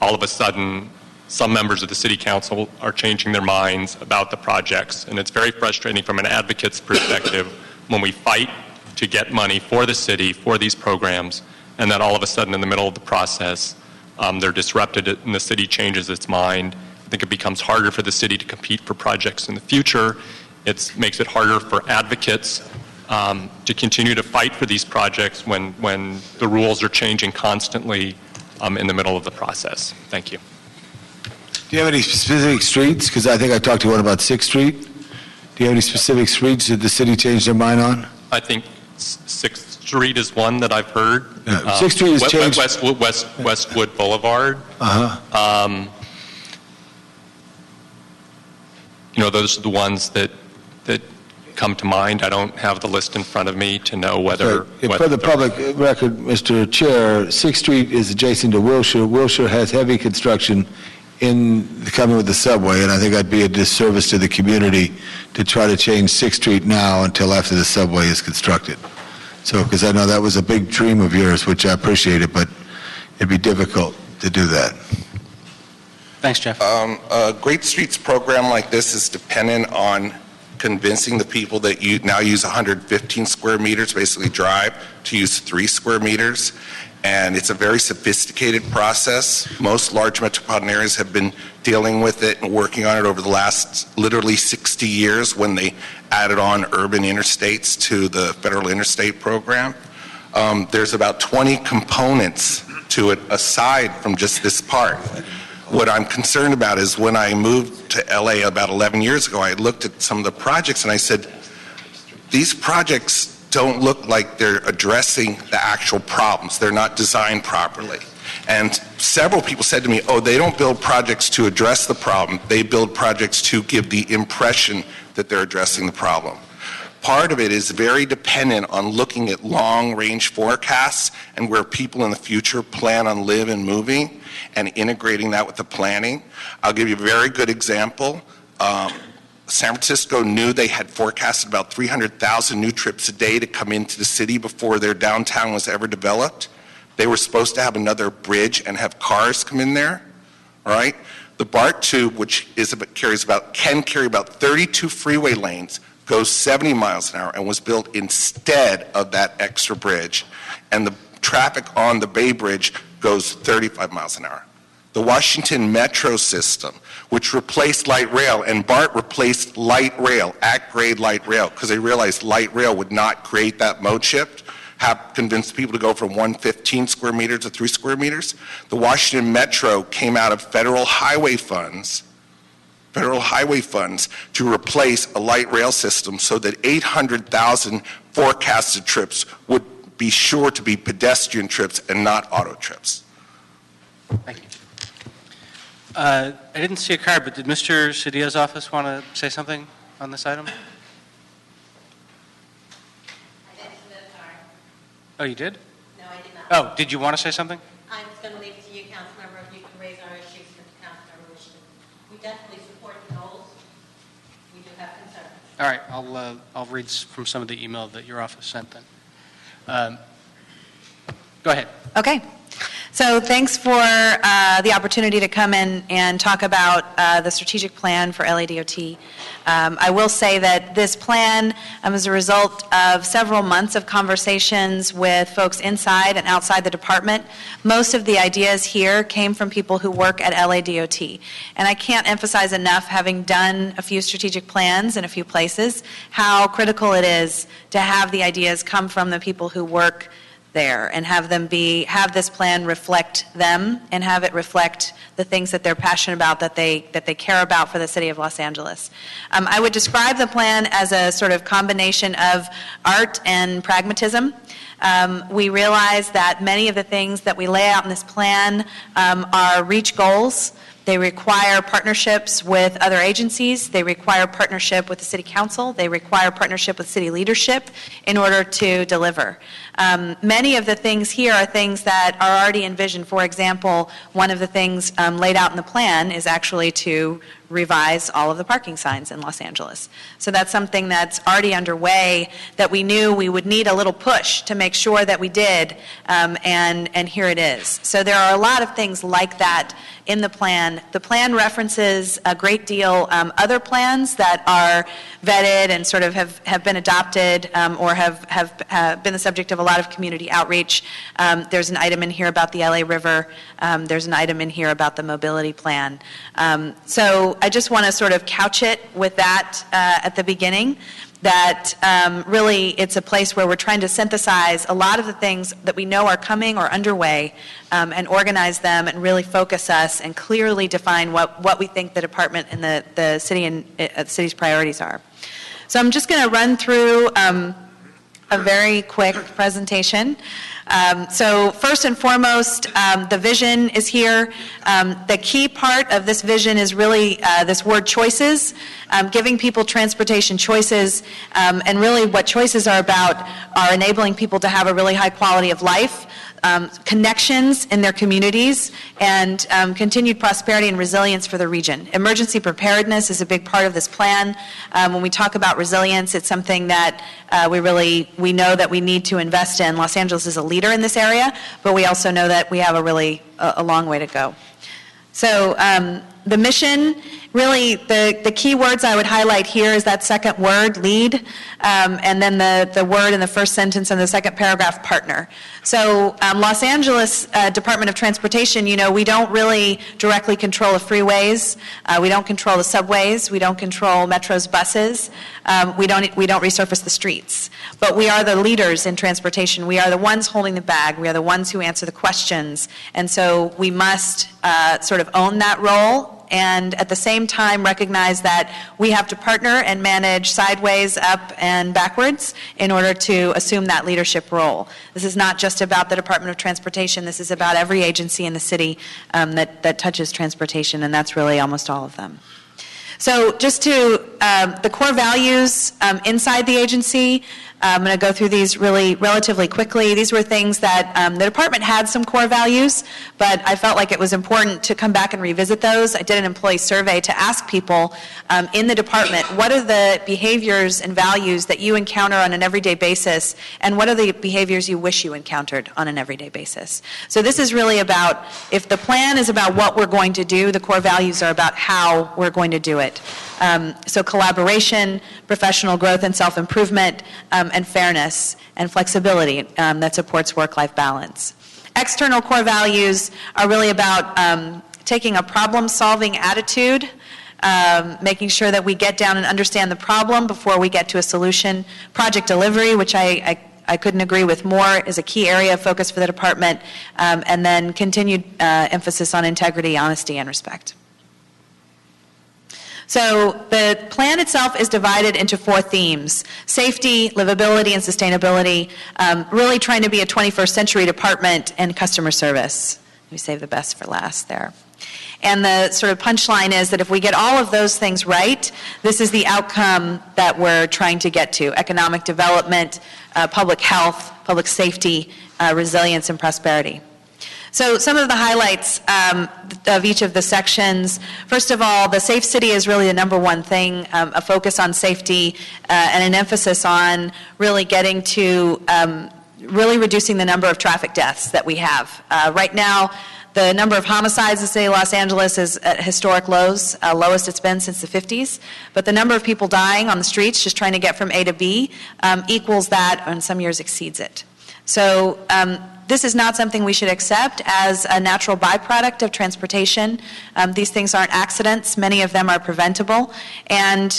all of a sudden, some members of the city council are changing their minds about the projects. And it's very frustrating from an advocate's perspective when we fight to get money for the city, for these programs, and then all of a sudden in the middle of the process, they're disrupted and the city changes its mind. I think it becomes harder for the city to compete for projects in the future. It makes it harder for advocates to continue to fight for these projects when the rules are changing constantly in the middle of the process. Thank you. Do you have any specific streets? Because I think I talked to one about 6th Street. Do you have any specific streets that the city changed their mind on? I think 6th Street is one that I've heard. 6th Street has changed. Westwood Boulevard. Those are the ones that come to mind. I don't have the list in front of me to know whether... For the public record, Mr. Chair, 6th Street is adjacent to Wilshire. Wilshire has heavy construction coming with the subway, and I think that'd be a disservice to the community to try to change 6th Street now until after the subway is constructed. So, because I know that was a big dream of yours, which I appreciated, but it'd be difficult to do that. Thanks, Jeff. A Great Streets program like this is dependent on convincing the people that you now use 115 square meters, basically drive, to use 3 square meters. And it's a very sophisticated process. Most large metropolitan areas have been dealing with it and working on it over the last literally 60 years when they added on urban interstates to the federal interstate program. There's about 20 components to it aside from just this part. What I'm concerned about is when I moved to LA about 11 years ago, I looked at some of the projects and I said, these projects don't look like they're addressing the actual problems. They're not designed properly. And several people said to me, oh, they don't build projects to address the problem. They build projects to give the impression that they're addressing the problem. Part of it is very dependent on looking at long-range forecasts and where people in the future plan on living and moving and integrating that with the planning. I'll give you a very good example. San Francisco knew they had forecasted about 300,000 new trips a day to come into the city before their downtown was ever developed. They were supposed to have another bridge and have cars come in there, all right? The BART tube, which can carry about 32 freeway lanes, goes 70 miles an hour and was built instead of that extra bridge. And the traffic on the Bay Bridge goes 35 miles an hour. The Washington Metro system, which replaced light rail, and BART replaced light rail, at-grade light rail, because they realized light rail would not create that mode shift, have convinced people to go from 115 square meters to 3 square meters. The Washington Metro came out of federal highway funds to replace a light rail system so that 800,000 forecasted trips would be sure to be pedestrian trips and not auto trips. Thank you. I didn't see a card, but did Mr. Sedia's office want to say something on this item? Oh, you did? No, I did not. Oh, did you want to say something? I'm just going to leave it to you, Councilmember, if you can raise our issues that the Councilmember wishes. We definitely support the goals. We do have concerns. All right, I'll read from some of the email that your office sent then. Go ahead. Okay. So thanks for the opportunity to come in and talk about the strategic plan for LADOT. I will say that this plan is a result of several months of conversations with folks inside and outside the department. Most of the ideas here came from people who work at LADOT. And I can't emphasize enough, having done a few strategic plans in a few places, how critical it is to have the ideas come from the people who work there and have this plan reflect them and have it reflect the things that they're passionate about, that they care about for the city of Los Angeles. I would describe the plan as a sort of combination of art and pragmatism. We realize that many of the things that we lay out in this plan are reach goals. They require partnerships with other agencies. They require partnership with the city council. They require partnership with city leadership in order to deliver. Many of the things here are things that are already envisioned. For example, one of the things laid out in the plan is actually to revise all of the parking signs in Los Angeles. So that's something that's already underway that we knew we would need a little push to make sure that we did, and here it is. So there are a lot of things like that in the plan. The plan references a great deal other plans that are vetted and sort of have been adopted or have been the subject of a lot of community outreach. There's an item in here about the LA River. There's an item in here about the mobility plan. So I just want to sort of couch it with that at the beginning, that really it's a place where we're trying to synthesize a lot of the things that we know are coming or underway and organize them and really focus us and clearly define what we think the department and the city and the city's priorities are. So I'm just going to run through a very quick presentation. So first and foremost, the vision is here. The key part of this vision is really this word choices, giving people transportation choices, and really what choices are about are enabling people to have a really high quality of life, connections in their communities, and continued prosperity and resilience for the region. Emergency preparedness is a big part of this plan. When we talk about resilience, it's something that we know that we need to invest in. Los Angeles is a leader in this area, but we also know that we have a long way to go. So the mission Really, the key words I would highlight here is that second word, lead, and then the word in the first sentence and the second paragraph, partner. So Los Angeles Department of Transportation, we don't really directly control the freeways. We don't control the subways. We don't control Metro's buses. We don't resurface the streets. But we are the leaders in transportation. We are the ones holding the bag. We are the ones who answer the questions. And so we must sort of own that role, and at the same time recognize that we have to partner and manage sideways, up, and backwards in order to assume that leadership role. This is not just about the Department of Transportation. This is about every agency in the city that touches transportation, and that's really almost all of them. So just to the core values inside the agency, I'm going to go through these really relatively quickly. These were things that the department had some core values, but I felt like it was important to come back and revisit those. I did an employee survey to ask people in the department, what are the behaviors and values that you encounter on an everyday basis, and what are the behaviors you wish you encountered on an everyday basis? So this is really about, if the plan is about what we're going to do, the core values are about how we're going to do it. So collaboration, professional growth and self-improvement, and fairness and flexibility that supports work-life balance. External core values are really about taking a problem-solving attitude, making sure that we get down and understand the problem before we get to a solution. Project delivery, which I couldn't agree with more, is a key area of focus for the department, and then continued emphasis on integrity, honesty, and respect. So the plan itself is divided into 4 themes: safety, livability, and sustainability, really trying to be a 21st century department, and customer service. We save the best for last there. And the sort of punchline is that if we get all of those things right, this is the outcome that we're trying to get to: economic development, public health, public safety, resilience, and prosperity. So some of the highlights of each of the sections. First of all, the safe city is really the number one thing, a focus on safety and an emphasis on really getting to really reducing the number of traffic deaths that we have. Right now, the number of homicides in the city of Los Angeles is at historic lows, lowest it's been since the 50s. But the number of people dying on the streets just trying to get from A to B equals that, and some years exceeds it. So this is not something we should accept as a natural byproduct of transportation. These things aren't accidents. Many of them are preventable. And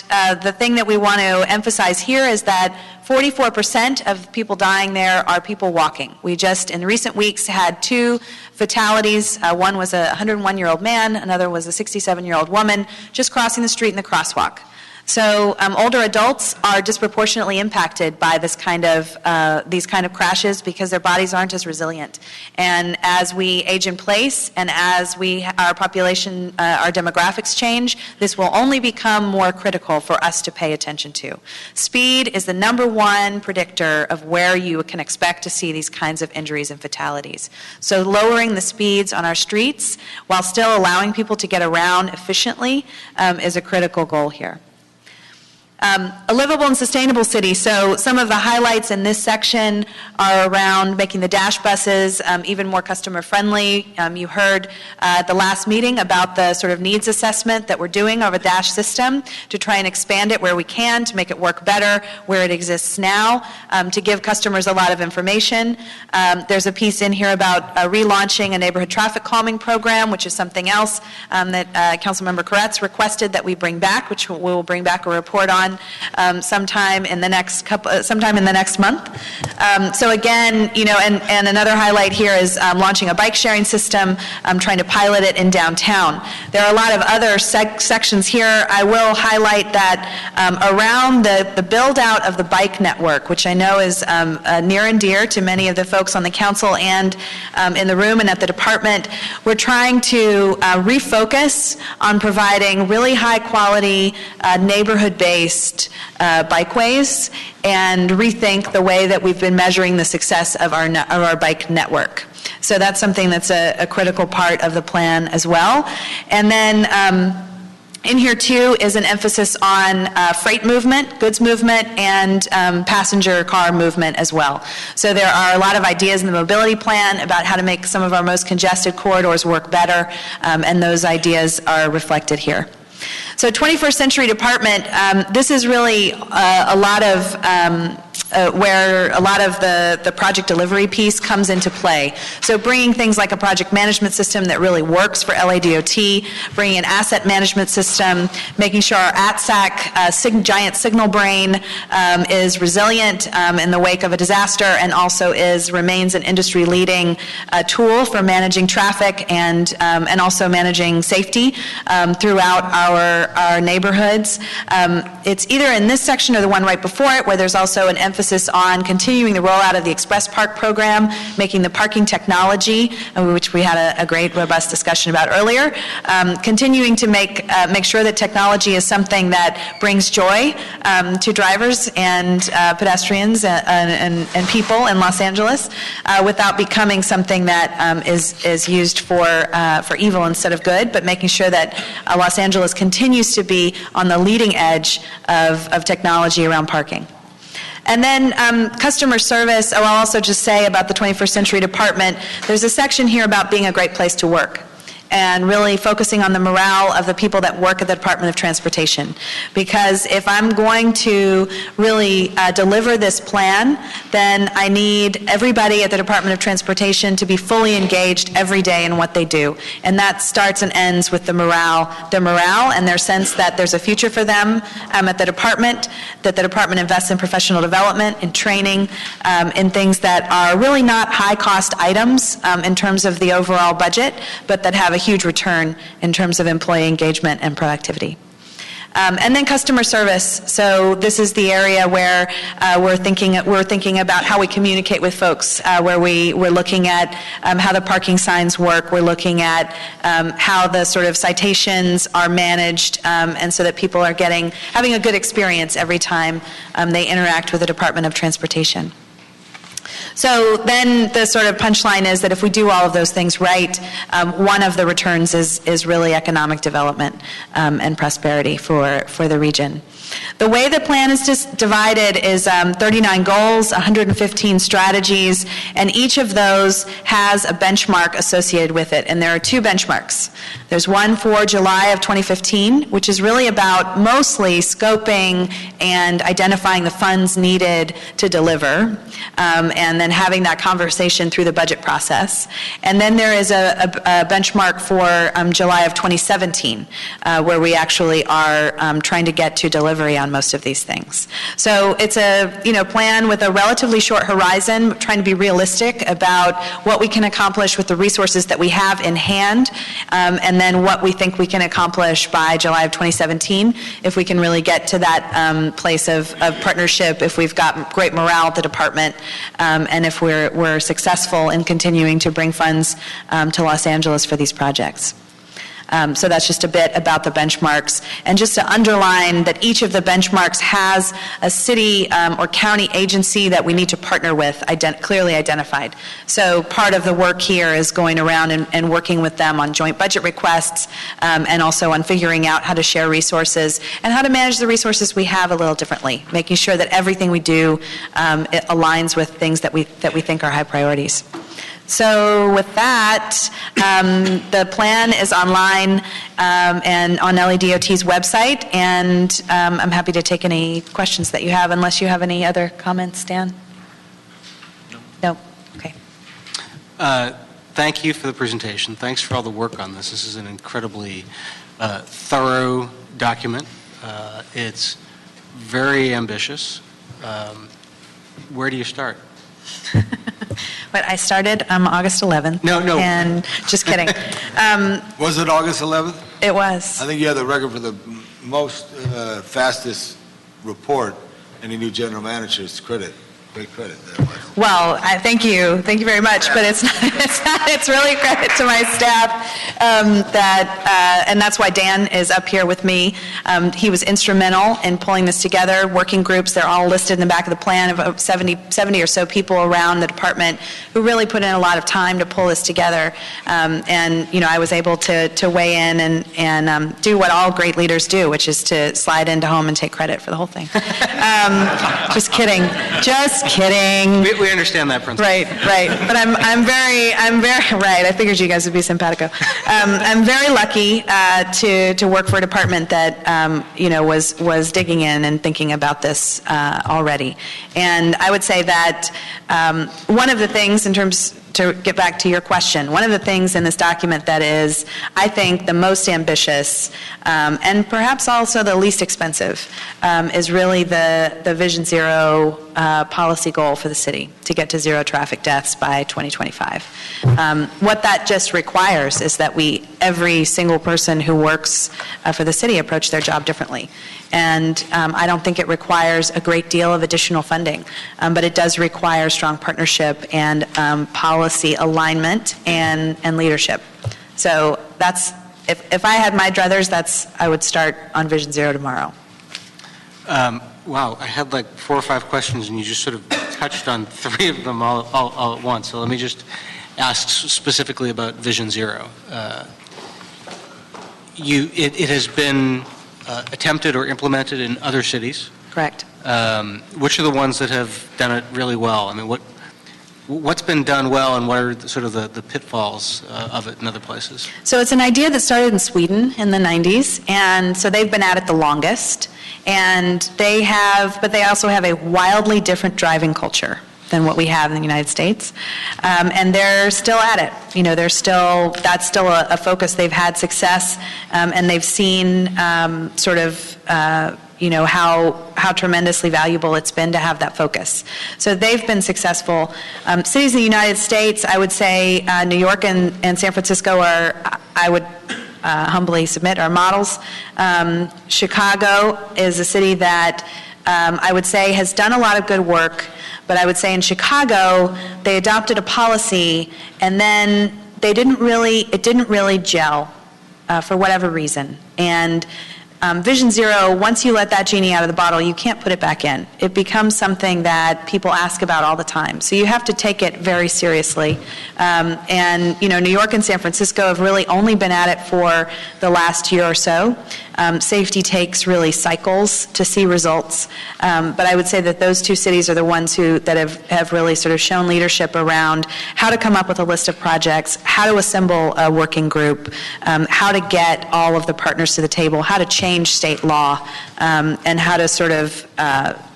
the thing that we want to emphasize here is that 44% of people dying there are people walking. We just, in recent weeks, had 2 fatalities. One was a 101-year-old man. Another was a 67-year-old woman just crossing the street in the crosswalk. So older adults are disproportionately impacted by this these kind of crashes because their bodies aren't as resilient. And as we age in place and as our population, our demographics change, this will only become more critical for us to pay attention to. Speed is the number one predictor of where you can expect to see these kinds of injuries and fatalities. So lowering the speeds on our streets while still allowing people to get around efficiently is a critical goal here. A livable and sustainable city. So some of the highlights in this section are around making the dash buses even more customer friendly. You heard at the last meeting about the sort of needs assessment that we're doing of a dash system to try and expand it where we can, to make it work better where it exists now, to give customers a lot of information. There's a piece in here about relaunching a neighborhood traffic calming program, which is something else that Councilmember Corrals requested that we bring back, which we will bring back a report on sometime in the next month. So again, and another highlight here is launching a bike sharing system, trying to pilot it in downtown. There are a lot of other sections here. I will highlight that around the build out of the bike network, which I know is near and dear to many of the folks on the council and in the room and at the department, we're trying to refocus on providing really high quality neighborhood-based bikeways and rethink the way that we've been measuring the success of our bike network. So that's something that's a critical part of the plan as well. And then in here too is an emphasis on freight movement, goods movement, and passenger car movement as well. So there are a lot of ideas in the mobility plan about how to make some of our most congested corridors work better, and those ideas are reflected here. So 21st Century Department, this is really a lot of where a lot of the project delivery piece comes into play. So bringing things like a project management system that really works for LADOT, bringing an asset management system, making sure our ATSAC giant signal brain is resilient in the wake of a disaster, and also remains an industry-leading tool for managing traffic and also managing safety throughout our neighborhoods. It's either in this section or the one right before it, where there's also an emphasis on continuing the rollout of the Express Park program, making the parking technology, which we had a great, robust discussion about earlier, continuing to make sure that technology is something that brings joy to drivers and pedestrians and people in Los Angeles without becoming something that is used for evil instead of good, but making sure that Los Angeles continues to be on the leading edge of technology around parking. And then customer service, I'll also just say about the 21st Century Department, there's a section here about being a great place to work, and really focusing on the morale of the people that work at the Department of Transportation. Because if I'm going to really deliver this plan, then I need everybody at the Department of Transportation to be fully engaged every day in what they do. And that starts and ends with their morale and their sense that there's a future for them at the department, that the department invests in professional development, in training, in things that are really not high-cost items in terms of the overall budget, but that have a huge return in terms of employee engagement and productivity. And then customer service. So this is the area where we're thinking about how we communicate with folks, where we're looking at how the parking signs work. We're looking at how the sort of citations are managed, and so that people are having a good experience every time they interact with the Department of Transportation. So then the sort of punchline is that if we do all of those things right, one of the returns is really economic development and prosperity for the region. The way the plan is divided is 39 goals, 115 strategies, and each of those has a benchmark associated with it. And there are two benchmarks. There's one for July of 2015, which is really about mostly scoping and identifying the funds needed to deliver, and then having that conversation through the budget process. And then there is a benchmark for July of 2017, where we actually are trying to get to delivery on most of these things. So it's a plan with a relatively short horizon, trying to be realistic about what we can accomplish with the resources that we have in hand, and then what we think we can accomplish by July of 2017 if we can really get to that place of partnership, if we've got great morale at the department, and if we're successful in continuing to bring funds to Los Angeles for these projects. So that's just a bit about the benchmarks. And just to underline that each of the benchmarks has a city or county agency that we need to partner with, clearly identified. So part of the work here is going around and working with them on joint budget requests, and also on figuring out how to share resources and how to manage the resources we have a little differently, making sure that everything we do it aligns with things that we think are high priorities. So with that, the plan is online and on LADOT's website, and I'm happy to take any questions that you have, unless you have any other comments, Dan? No? Okay. Thank you for the presentation. Thanks for all the work on this. This is an incredibly thorough document. It's very ambitious. Where do you start? But I started August 11th. No. And just kidding. Was it August 11th? It was. I think you have the record for the most fastest report any new general manager's credit. Great credit there. Well, thank you very much. But it's not. It's really a credit to my staff and that's why Dan is up here with me. He was instrumental in pulling this together. Working groups, they're all listed in the back of the plan, of 70 or so people around the department who really put in a lot of time to pull this together. And I was able to weigh in and do what all great leaders do, which is to slide into home and take credit for the whole thing. Just kidding. Just kidding. We We understand that principle. Right. But I'm very right. I figured you guys would be simpatico. I'm very lucky to work for a department that was digging in and thinking about this already. And I would say that one of the things, to get back to your question, one of the things in this document that is, I think, the most ambitious and perhaps also the least expensive is really the Vision Zero policy goal for the city to get to zero traffic deaths by 2025. What that just requires is that every single person who works for the city approach their job differently. And I don't think it requires a great deal of additional funding, but it does require strong partnership and policy alignment and leadership. So that's, if I had my druthers, I would start on Vision Zero tomorrow. Wow, I had like 4 or 5 questions, and you just sort of touched on 3 of them all at once. So let me just ask specifically about Vision Zero. It has been attempted or implemented in other cities. Correct. Which are the ones that have done it really well? I mean, what's been done well, and what are the pitfalls of it in other places? So it's an idea that started in Sweden in the 90s, and so they've been at it the longest. And but they also have a wildly different driving culture than what we have in the United States. And they're still at it. That's still a focus. They've had success, and they've seen how tremendously valuable it's been to have that focus. So they've been successful. Cities in the United States, I would say New York and San Francisco I would humbly submit, are models. Chicago is a city that I would say has done a lot of good work, but I would say in Chicago, they adopted a policy, and then it didn't really gel for whatever reason. And Vision Zero, once you let that genie out of the bottle, you can't put it back in. It becomes something that people ask about all the time. So you have to take it very seriously. New York and San Francisco have really only been at it for the last year or so. Safety takes really cycles to see results. But I would say that those 2 cities are the ones that have really sort of shown leadership around how to come up with a list of projects, how to assemble a working group, how to get all of the partners to the table, how to change state law, and how to sort of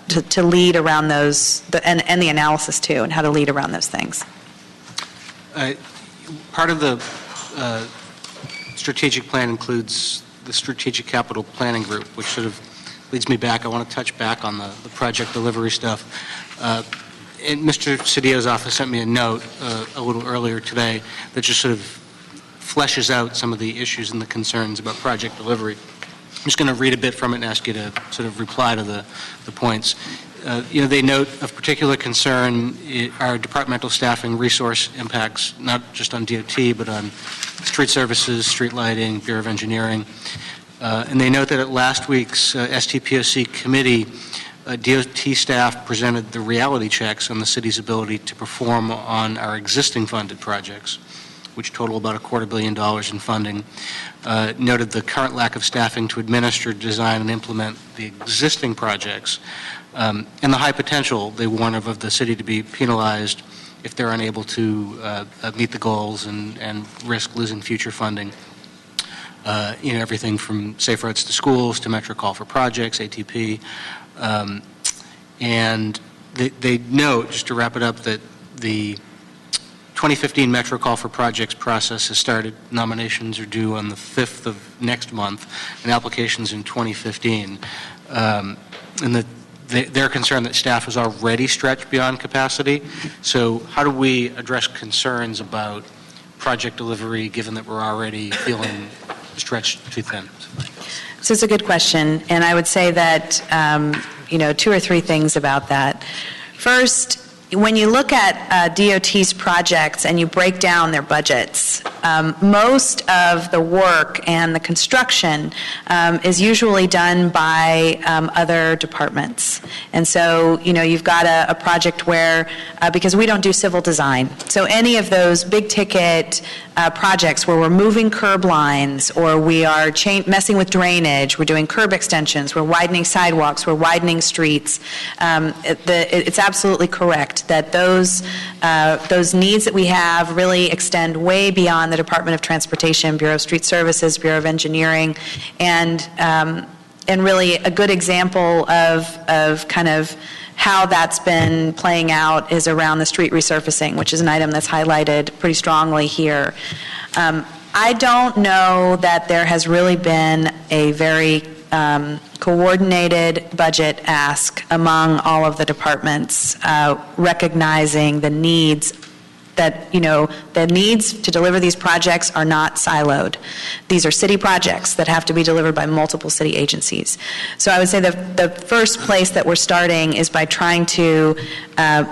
to lead around those, and the analysis too, and how to lead around those things. Part of the strategic plan includes the Strategic Capital Planning Group, which sort of leads me back. I want to touch back on the project delivery stuff. And Mr. Cedillo's office sent me a note a little earlier today that just sort of fleshes out some of the issues and the concerns about project delivery. I'm just going to read a bit from it and ask you to sort of reply to the points. They note of particular concern are departmental staffing resource impacts, not just on DOT, but on street services, street lighting, Bureau of Engineering. And they note that at last week's STPOC committee, DOT staff presented the reality checks on the city's ability to perform on our existing funded projects, which total about $250 million in funding, noted the current lack of staffing to administer, design, and implement the existing projects, and the high potential, they warn of the city to be penalized if they're unable to meet the goals and risk losing future funding. Everything from safe routes to schools to Metro Call for Projects, ATP. And they note, just to wrap it up, that the 2015 Metro Call for Projects process has started. Nominations are due on the 5th of next month, and applications in 2015. And they're concerned that staff is already stretched beyond capacity. So how do we address concerns about project delivery, given that we're already feeling stretched too thin? So it's a good question, and I would say that 2 or 3 things about that. First, when you look at DOT's projects and you break down their budgets, most of the work and the construction is usually done by other departments. And so, you've got a project where, because we don't do civil design, so any of those big ticket projects where we're moving curb lines or we are messing with drainage, we're doing curb extensions, we're widening sidewalks, we're widening streets, it's absolutely correct that those needs that we have really extend way beyond the Department of Transportation, Bureau of Street Services, Bureau of Engineering, and really a good example of kind of how that's been playing out is around the street resurfacing, which is an item that's highlighted pretty strongly here. I don't know that there has really been a very coordinated budget ask among all of the departments, recognizing the needs that, the needs to deliver these projects are not siloed. These are city projects that have to be delivered by multiple city agencies. So I would say the first place that we're starting is by trying to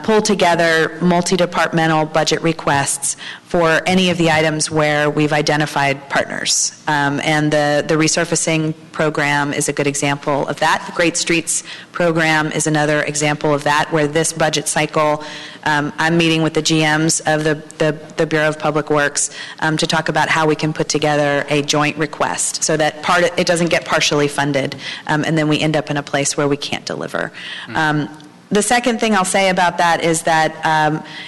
pull together multi-departmental budget requests for any of the items where we've identified partners. And the resurfacing program is a good example of that. The Great Streets program is another example of that, where this budget cycle, I'm meeting with the GMs of the Bureau of Public Works to talk about how we can put together a joint request so that it doesn't get partially funded, and then we end up in a place where we can't deliver. The second thing I'll say about that is that,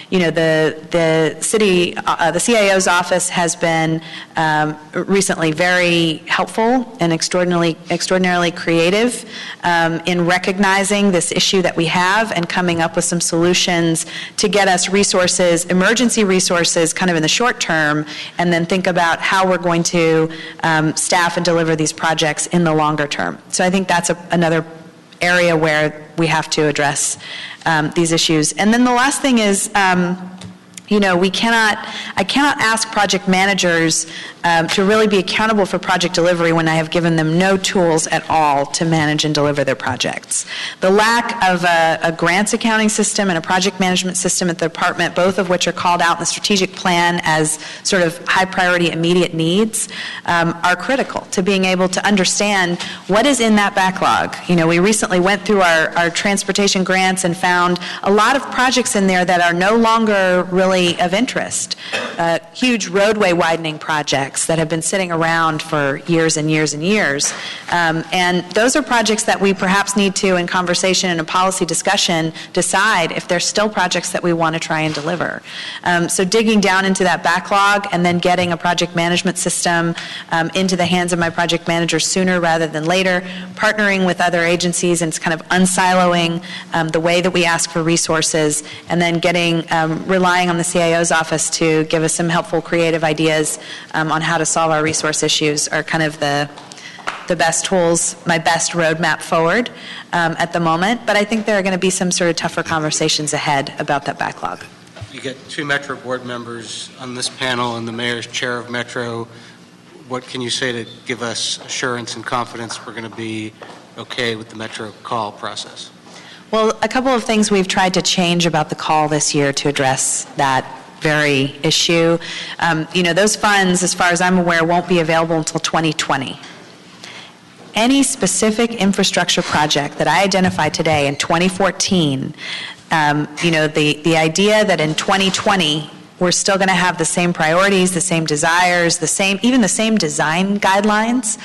the city, the CIO's office has been recently very helpful and extraordinarily creative in recognizing this issue that we have and coming up with some solutions to get us resources, emergency resources, kind of in the short term, and then think about how we're going to staff and deliver these projects in the longer term. So I think that's another area where we have to address these issues. And then the last thing is, I cannot ask project managers to really be accountable for project delivery when I have given them no tools at all to manage and deliver their projects. The lack of a grants accounting system and a project management system at the department, both of which are called out in the strategic plan as sort of high priority immediate needs, are critical to being able to understand what is in that backlog. We recently went through our transportation grants and found a lot of projects in there that are no longer really of interest. Huge roadway widening projects that have been sitting around for years and years and years. And those are projects that we perhaps need to, in conversation and a policy discussion, decide if they're still projects that we want to try and deliver. So digging down into that backlog and then getting a project management system into the hands of my project manager sooner rather than later, partnering with other agencies and kind of unsiloing the way that we ask for resources, and then relying on the CIO's office to give us some helpful creative ideas on how to solve our resource issues are kind of the best tools, my best roadmap forward at the moment. But I think there are going to be some sort of tougher conversations ahead about that backlog. You get two Metro board members on this panel and the mayor's chair of Metro. What can you say to give us assurance and confidence we're going to be okay with the Metro call process? Well, a couple of things we've tried to change about the call this year to address that very issue. Those funds, as far as I'm aware, won't be available until 2020. Any specific infrastructure project that I identify today in 2014, the idea that in 2020 we're still going to have the same priorities, the same desires, even the same design guidelines,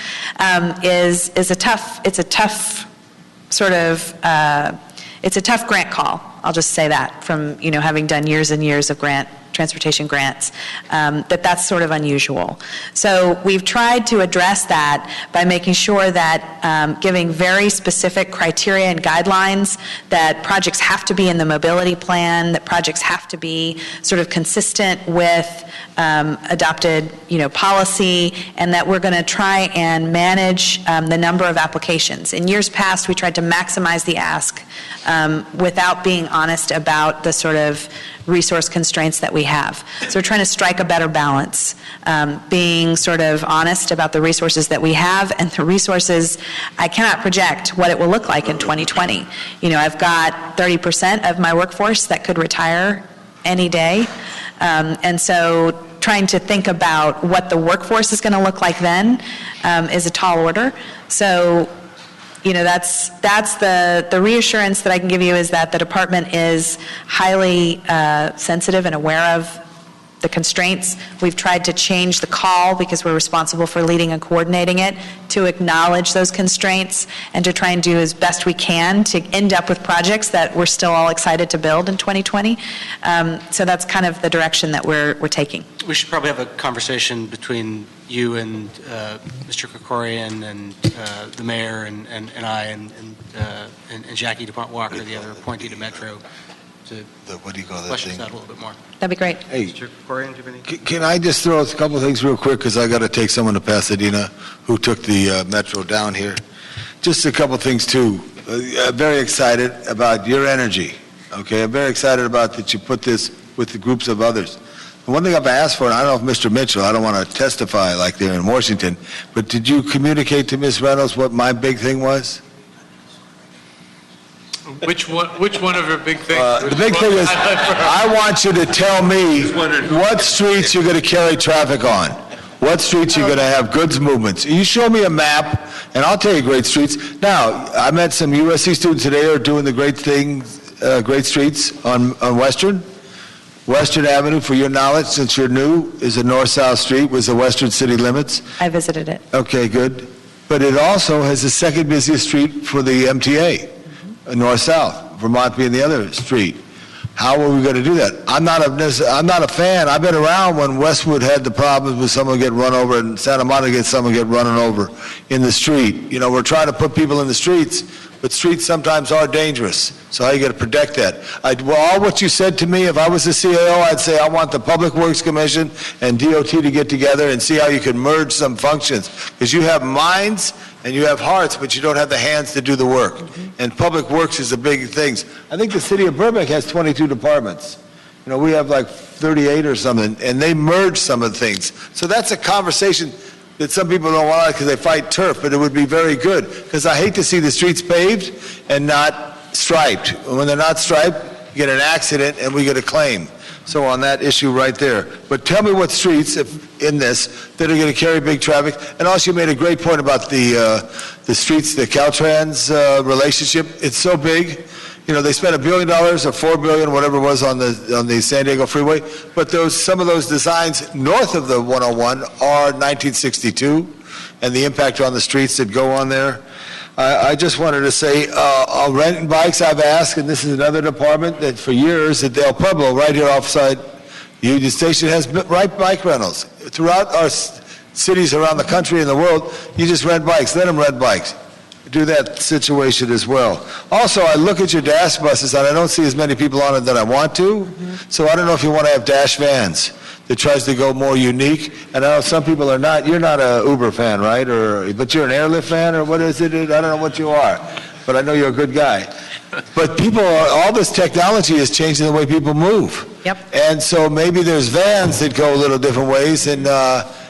is a tough sort of. It's a tough grant call. I'll just say that from having done years and years of transportation grants, that's sort of unusual. So we've tried to address that by making sure that giving very specific criteria and guidelines, that projects have to be in the mobility plan, that projects have to be sort of consistent with adopted policy, and that we're going to try and manage the number of applications. In years past, we tried to maximize the ask without being honest about the sort of resource constraints that we have. So we're trying to strike a better balance, being sort of honest about the resources that we have, and the resources, I cannot project what it will look like in 2020. I've got 30% of my workforce that could retire any day, and so trying to think about what the workforce is going to look like then is a tall order. So, that's the reassurance that I can give you, is that the department is highly sensitive and aware of the constraints. We've tried to change the call, because we're responsible for leading and coordinating it, to acknowledge those constraints and to try and do as best we can to end up with projects that we're still all excited to build in 2020. So that's kind of the direction that we're taking. We should probably have a conversation between you and Mr. Krikorian and the mayor and I and Jackie DuPont Walker, the other appointee to Metro, to flesh this out a little bit more. That'd be great. Hey, Mr. Krikorian, do you have any? Can I just throw a couple of things real quick, because I got to take someone to Pasadena who took the Metro down here. Just a couple of things, too. I'm very excited about your energy, okay? I'm very excited about that you put this with the groups of others. The one thing I've asked for, and I don't know if Mr. Mitchell, I don't want to testify like they're in Washington, but did you communicate to Ms. Reynolds what my big thing was? Which one of her big things? The big thing is, I want you to tell me what streets you're going to carry traffic on. What streets you're going to have goods movements. You show me a map, and I'll tell you great streets. Now, I met some USC students today who are doing the great things, great streets on Western. Western Avenue, for your knowledge, since you're new, is a north-south street, was the western city limits. I visited it. Okay, good. But it also has the second busiest street for the MTA. North-south, Vermont being the other street. How are we going to do that? I'm not a fan. I've been around when Westwood had the problems with someone getting run over, and Santa Monica gets someone get run over in the street. We're trying to put people in the streets, but streets sometimes are dangerous. So how are you going to protect that? All what you said to me, if I was the CAO, I'd say I want the Public Works Commission and DOT to get together and see how you can merge some functions. Because you have minds and you have hearts, but you don't have the hands to do the work. Mm-hmm. And Public Works is a big thing. I think the city of Burbank has 22 departments. We have like 38 or something, and they merge some of the things. So that's a conversation that some people don't want because they fight turf, but it would be very good. Because I hate to see the streets paved and not striped. When they're not striped, you get an accident and we get a claim. So on that issue right there. But tell me what streets in this that are going to carry big traffic. And also you made a great point about the streets, the Caltrans relationship. It's so big. They spent $1 billion or $4 billion, whatever it was, on the San Diego freeway. But some of those designs north of the 101 are 1962, and the impact on the streets that go on there. I just wanted to say, renting bikes, I've asked, and this is another department that for years at Del Pueblo, right here offside Union Station, has bike rentals. Throughout our cities around the country and the world, you just rent bikes. Let them rent bikes. Do that situation as well. Also, I look at your dash buses, and I don't see as many people on it that I want to. Mm-hmm. So I don't know if you want to have dash vans that tries to go more unique. And I know some people are not. You're not a Uber fan, right? But you're an airlift fan, or what is it? I don't know what you are, but I know you're a good guy. But all this technology is changing the way people move. Yep. And so maybe there's vans that go a little different ways, and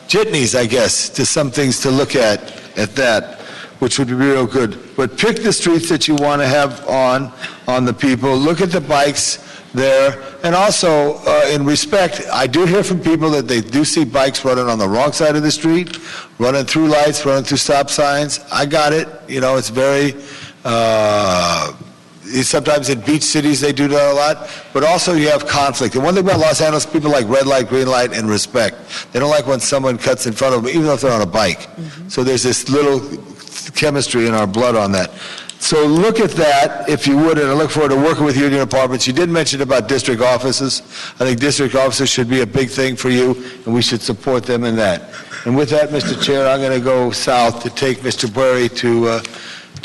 jitneys, I guess, to some things to look at that, which would be real good. But pick the streets that you want to have on the people. Look at the bikes there. And also, in respect, I do hear from people that they do see bikes running on the wrong side of the street, running through lights, running through stop signs. I got it. It's very, sometimes in beach cities they do that a lot. But also you have conflict. And one thing about Los Angeles, people like red light, green light, and respect. They don't like when someone cuts in front of them, even if they're on a bike. Mm-hmm. So there's this little chemistry in our blood on that. So look at that, if you would, and I look forward to working with you in your departments. You did mention about district offices. I think district offices should be a big thing for you, and we should support them in that. And with that, Mr. Chair, I'm going to go south to take Mr. Bury to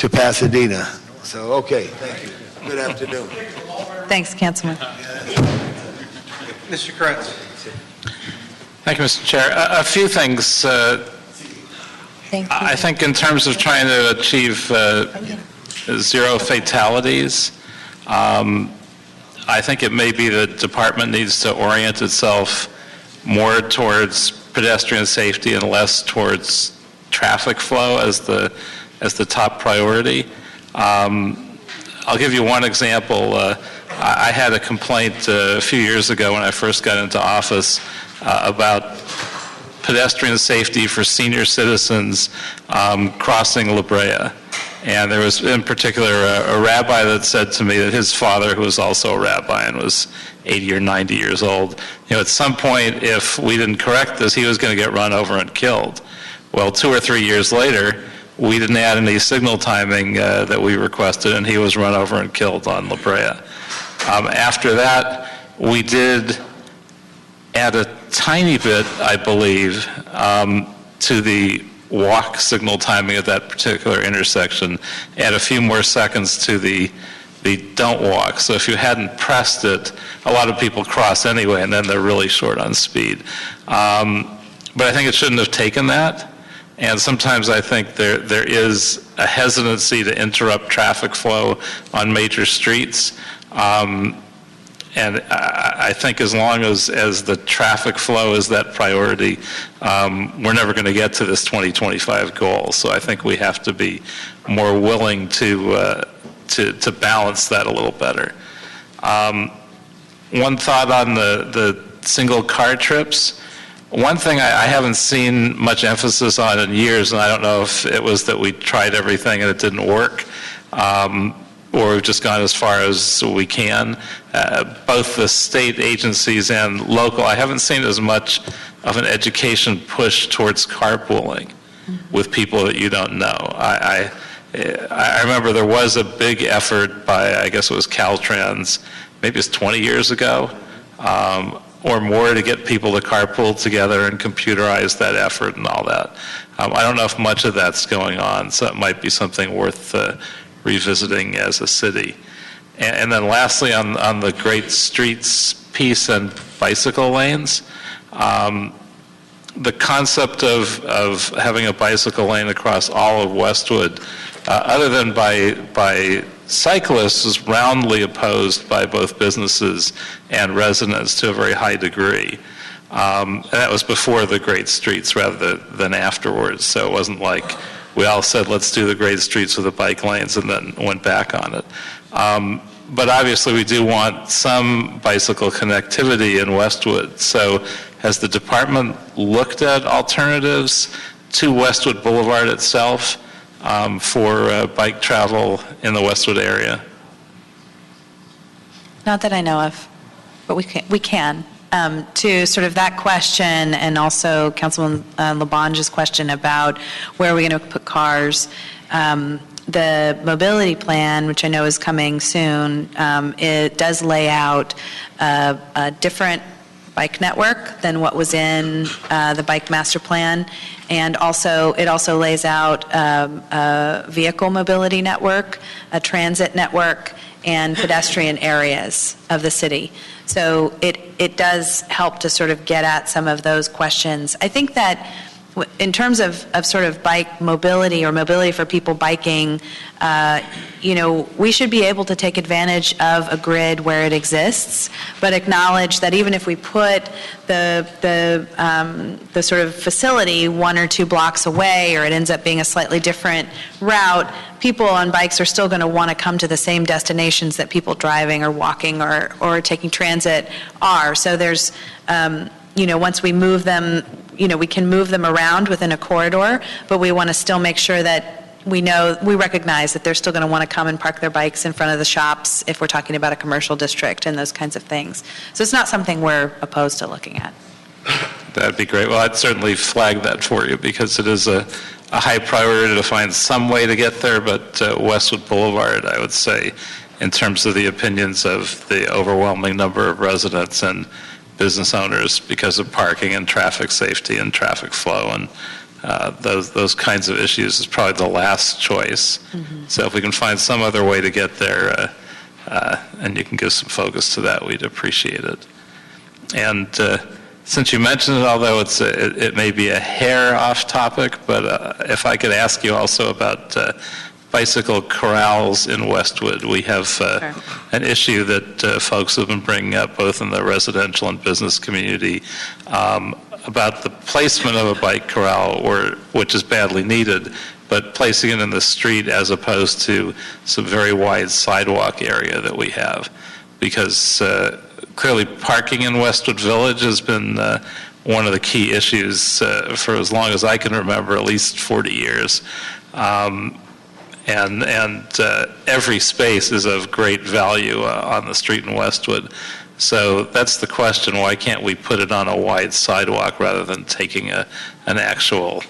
Pasadena. So, okay, thank you. Good afternoon. Thanks, Councilman. Mr. Kretz. Thank you, Mr. Chair. A few things. I think in terms of trying to achieve zero fatalities, I think it may be the department needs to orient itself more towards pedestrian safety and less towards traffic flow as the top priority. I'll give you one example. I had a complaint a few years ago when I first got into office about pedestrian safety for senior citizens crossing La Brea. And there was, in particular, a rabbi that said to me that his father, who was also a rabbi and was 80 or 90 years old, at some point, if we didn't correct this, he was going to get run over and killed. Well, 2 or 3 years later, we didn't add any signal timing that we requested, and he was run over and killed on La Brea. After that, we did add a tiny bit, I believe, to the walk signal timing at that particular intersection, add a few more seconds to the don't walk. So if you hadn't pressed it, a lot of people cross anyway, and then they're really short on speed. But I think it shouldn't have taken that. And sometimes I think there is a hesitancy to interrupt traffic flow on major streets. And I think as long as the traffic flow is that priority, we're never going to get to this 2025 goal. So I think we have to be more willing to balance that a little better. One thought on the single car trips. One thing I haven't seen much emphasis on in years, and I don't know if it was that we tried everything and it didn't work, or we've just gone as far as we can. Both the state agencies and local, I haven't seen as much of an education push towards carpooling with people that you don't know. I remember there was a big effort by, I guess it was Caltrans, maybe it's 20 years ago, or more, to get people to carpool together and computerize that effort and all that. I don't know if much of that's going on, so it might be something worth revisiting as a city. And then lastly, on the great streets piece and bicycle lanes, the concept of having a bicycle lane across all of Westwood, other than by cyclists, is roundly opposed by both businesses and residents to a very high degree. And that was before the great streets rather than afterwards. So it wasn't like we all said, let's do the great streets with the bike lanes and then went back on it. But obviously we do want some bicycle connectivity in Westwood. So has the department looked at alternatives to Westwood Boulevard itself for bike travel in the Westwood area? Not that I know of, but we can. To sort of that question, and also Councilman Labange's question about where are we going to put cars, the mobility plan, which I know is coming soon, it does lay out a different bike network than what was in the bike master plan, and it also lays out a vehicle mobility network, a transit network, and pedestrian areas of the city. So it does help to sort of get at some of those questions. I think that in terms of sort of bike mobility or mobility for people biking, we should be able to take advantage of a grid where it exists, but acknowledge that even if we put the sort of facility 1 or 2 blocks away, or it ends up being a slightly different route, people on bikes are still going to want to come to the same destinations that people driving or walking or taking transit are. So there's, once we move them, we can move them around within a corridor, but we want to still make sure that we recognize that they're still going to want to come and park their bikes in front of the shops if we're talking about a commercial district and those kinds of things. So it's not something we're opposed to looking at. That'd be great. Well, I'd certainly flag that for you because it is a high priority to find some way to get there, but Westwood Boulevard, I would say, in terms of the opinions of the overwhelming number of residents and business owners because of parking and traffic safety and traffic flow and those kinds of issues, is probably the last choice. Mm-hmm. So if we can find some other way to get there and you can give some focus to that, we'd appreciate it. And since you mentioned it, although it may be a hair off topic, but if I could ask you also about bicycle corrals in Westwood. We have an issue that folks have been bringing up both in the residential and business community about the placement of a bike corral, which is badly needed, but placing it in the street as opposed to some very wide sidewalk area that we have. Because clearly parking in Westwood Village has been one of the key issues for as long as I can remember, at least 40 years. And every space is of great value on the street in Westwood. So that's the question, why can't we put it on a wide sidewalk rather than taking an actual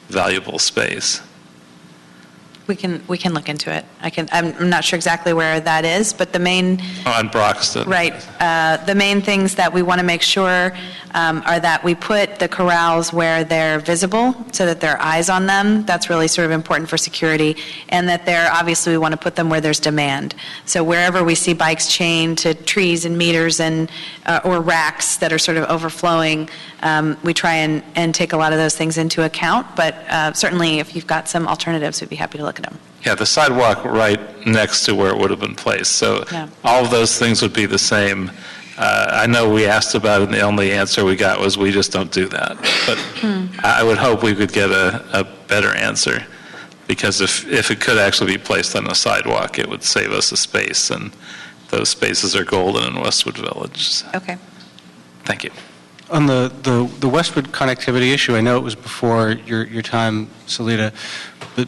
valuable space? We can look into it. I'm not sure exactly where that is, but the main... On Broxton. Right. The main things that we want to make sure are that we put the corrals where they're visible so that there are eyes on them. That's really sort of important for security. And that obviously we want to put them where there's demand. So wherever we see bikes chained to trees and meters and or racks that are sort of overflowing, we try and take a lot of those things into account. But certainly if you've got some alternatives, we'd be happy to look at them. Yeah, the sidewalk right next to where it would have been placed. So all of those things would be the same. I know we asked about it, and the only answer we got was we just don't do that. But I would hope we could get a better answer, because if it could actually be placed on the sidewalk, it would save us a space, and those spaces are golden in Westwood Village. Okay. Thank you. On the Westwood connectivity issue, I know it was before your time, Salita, but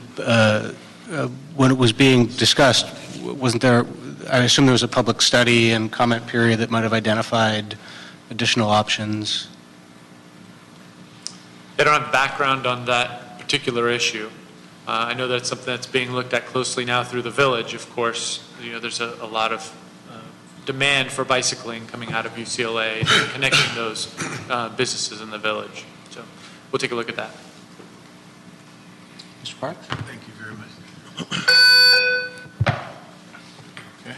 when it was being discussed, wasn't there, I assume there was a public study and comment period that might have identified additional options? I don't have background on that particular issue. I know that's something that's being looked at closely now through the village. Of course, there's a lot of demand for bicycling coming out of UCLA and connecting those businesses in the village. So we'll take a look at that. Mr. Park? Thank you very much.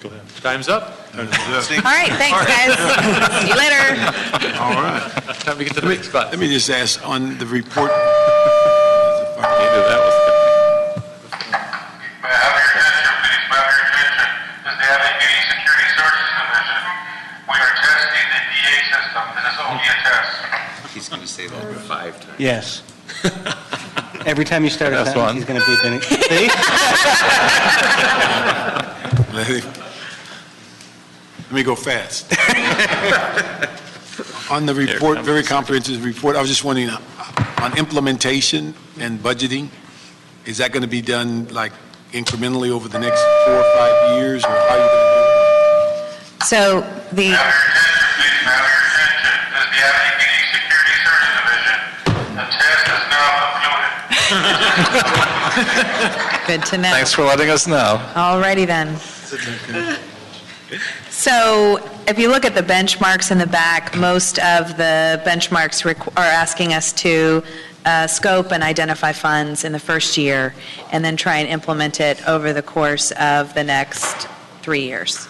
Go ahead. Time's up. All right, thanks, guys. See you later. All right. Time to get to the big spot. Let me just ask, on the report... He's going to say that 5 times. Yes. Every time you start a That's sentence, one. he's going to beep in it. See? Let me go fast. On the report, very comprehensive report, I was just wondering, on implementation and budgeting, is that going to be done like incrementally over the next 4 or 5 years, or how are you going to do it? So the... Good to know. Thanks for letting us know. All righty then. So if you look at the benchmarks in the back, most of the benchmarks are asking us to scope and identify funds in the first year and then try and implement it over the course of the next 3 years.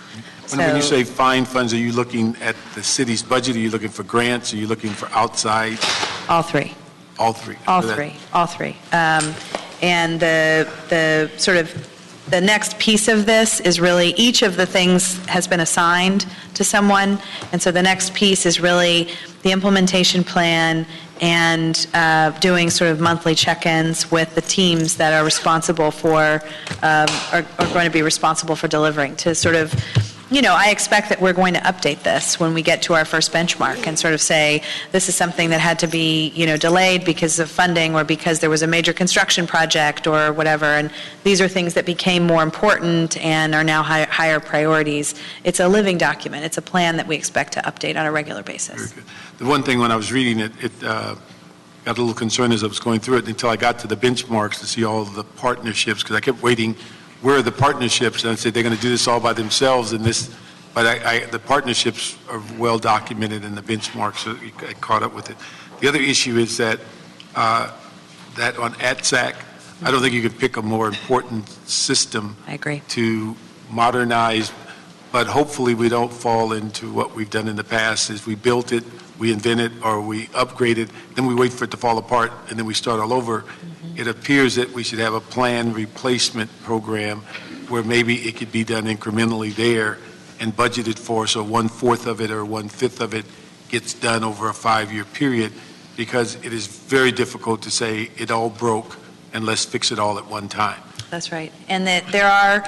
When you say find funds, are you looking at the city's budget? Are you looking for grants? Are you looking for outside? All three. All three? All three. All three. And the sort of the next piece of this is really each of the things has been assigned to someone, and so the next piece is really the implementation plan and doing sort of monthly check-ins with the teams that are responsible for are going to be responsible for delivering to sort of. I expect that we're going to update this when we get to our first benchmark and sort of say, this is something that had to be, delayed because of funding or because there was a major construction project or whatever, and these are things that became more important and are now higher priorities. It's a living document. It's a plan that we expect to update on a regular basis. Very good. The one thing when I was reading it, got a little concerned as I was going through it until I got to the benchmarks to see all the partnerships, because I kept waiting, where are the partnerships? And I said, they're going to do this all by themselves, but the partnerships are well documented in the benchmarks, so I caught up with it. The other issue is that that on ATSAC, I don't think you could pick a more important system I agree. to modernize, but hopefully we don't fall into what we've done in the past, is we built it, we invent it, or we upgrade it, then we wait for it to fall apart, and then we start all over. It appears that we should have a planned replacement program where maybe it could be done incrementally there and budgeted for, so 1/4 of it or 1/5 of it gets done over a 5-year period, because it is very difficult to say it all broke and let's fix it all at one time. That's right. And that there are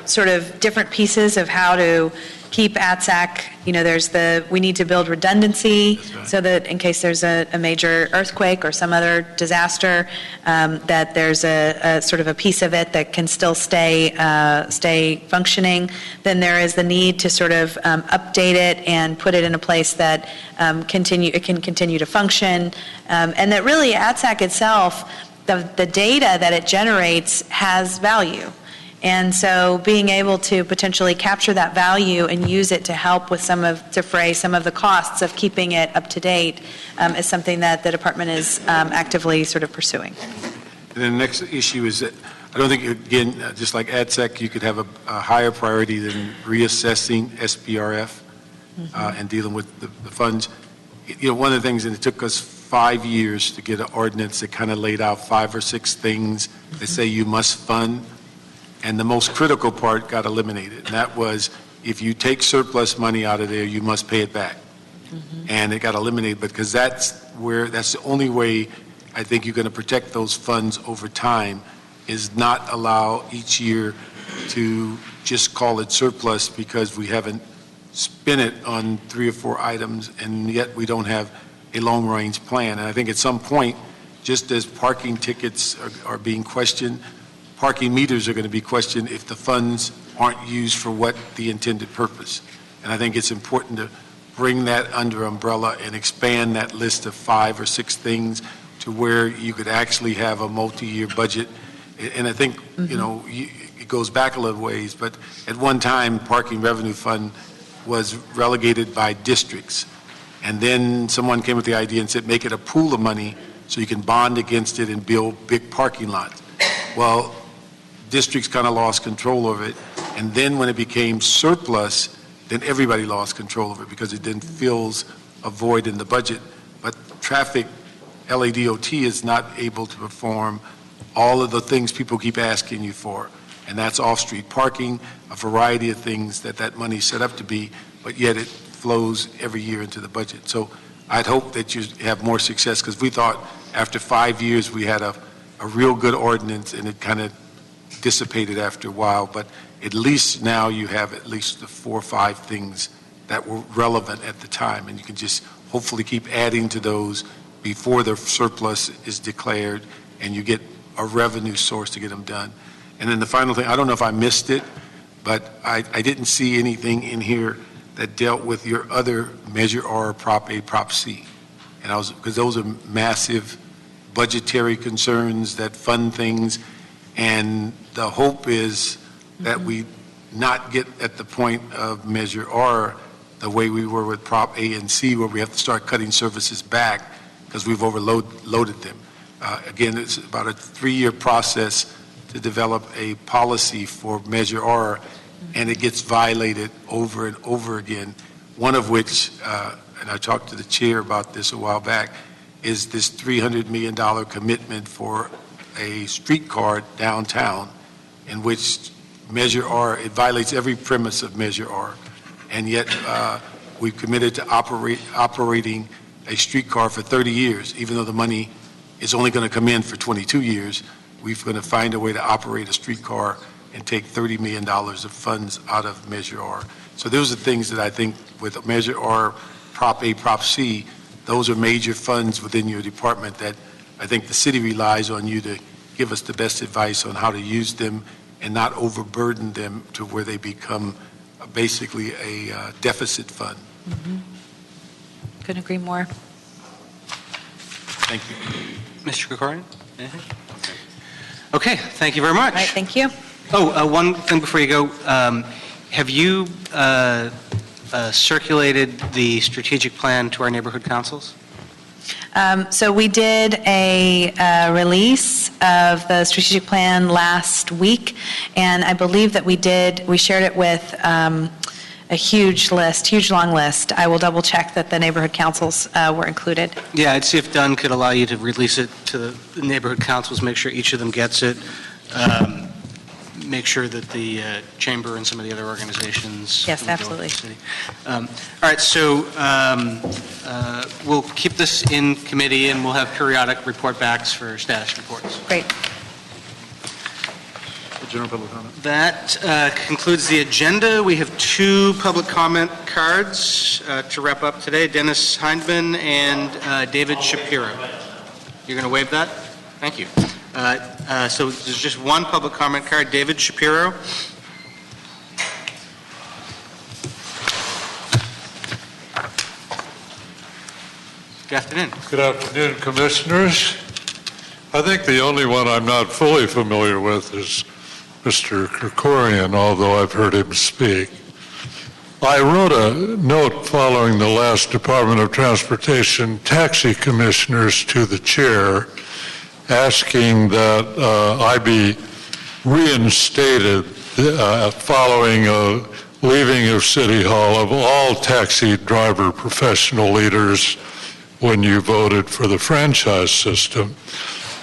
sort of different pieces of how to keep ATSAC, we need to build redundancy so that in case there's a major earthquake or some other disaster, that there's a sort of a piece of it that can still stay functioning. Then there is the need to sort of update it and put it in a place that it can continue to function, and that really ATSAC itself, the data that it generates has value. And so being able to potentially capture that value and use it to help with defray some of the costs of keeping it up to date is something that the department is actively sort of pursuing. And then the next issue is that I don't think, again, just like ADSEC, you could have a higher priority than reassessing SPRF and dealing with the funds. One of the things, and it took us 5 years to get an ordinance that kind of laid out 5 or 6 things that say you must fund. And the most critical part got eliminated, and that was if you take surplus money out of there, you must pay it back. And it got eliminated because that's the only way I think you're going to protect those funds over time is not allow each year to just call it surplus because we haven't spent it on 3 or 4 items, and yet we don't have a long-range plan. And I think at some point, just as parking tickets are being questioned, parking meters are going to be questioned if the funds aren't used for what the intended purpose. And I think it's important to bring that under umbrella and expand that list of 5 or 6 things to where you could actually have a multi-year budget. And I think, it goes back a little ways, but at one time, Parking Revenue Fund was relegated by districts. And then someone came with the idea and said, make it a pool of money so you can bond against it and build big parking lots. Well, districts kind of lost control of it, and then when it became surplus, then everybody lost control of it because it then fills a void in the budget. But traffic, LADOT is not able to perform all of the things people keep asking you for, and that's off-street parking, a variety of things that money's set up to be, but yet it flows every year into the budget. So I'd hope that you have more success because we thought after 5 years we had a real good ordinance, and it kind of dissipated after a while, but at least now you have at least the 4 or 5 things that were relevant at the time, and you can just hopefully keep adding to those before the surplus is declared and you get a revenue source to get them done. And then the final thing, I don't know if I missed it, but I didn't see anything in here that dealt with your other Measure R, Prop A, Prop C. And because those are massive budgetary concerns that fund things, and the hope is that we not get at the point of Measure R the way we were with Prop A and C, where we have to start cutting services back because we've overloaded them. Again, it's about a 3-year process to develop a policy for Measure R, and it gets violated over and over again, one of which, and I talked to the chair about this a while back, is this $300 million commitment for a streetcar downtown in which Measure R, it violates every premise of Measure R. And yet we've committed to operating a streetcar for 30 years, even though the money is only going to come in for 22 years. We're going to find a way to operate a streetcar and take $30 million of funds out of Measure R. So those are things that I think with Measure R, Prop A, Prop C, those are major funds within your department that I think the city relies on you to give us the best advice on how to use them and not overburden them to where they become basically a deficit fund. Couldn't agree more. Thank you. Mr. Krikorian? Anything? Okay, thank you very much. All right, thank you. Oh, one thing before you go. Have you circulated the strategic plan to our neighborhood councils? So we did a release of the strategic plan last week, and I believe that we shared it with a huge long list. I will double check that the neighborhood councils were included. Yeah, I'd see if Dunn could allow you to release it to the neighborhood councils, make sure each of them gets it, make sure that the chamber and some of the other organizations. Yes, absolutely. All right, so we'll keep this in committee, and we'll have periodic report backs for status reports. Great. general public comment. That concludes the agenda. We have 2 public comment cards to wrap up today, Dennis Hindman and David Shapiro. You're going to waive that? Thank you. So there's just 1 public comment card, David Shapiro. Good afternoon. Good afternoon, Commissioners. I think the only one I'm not fully familiar with is Mr. Krikorian, although I've heard him speak. I wrote a note following the last Department of Transportation taxi commissioners to the chair asking that I be reinstated following a leaving of City Hall of all taxi driver professional leaders when you voted for the franchise system.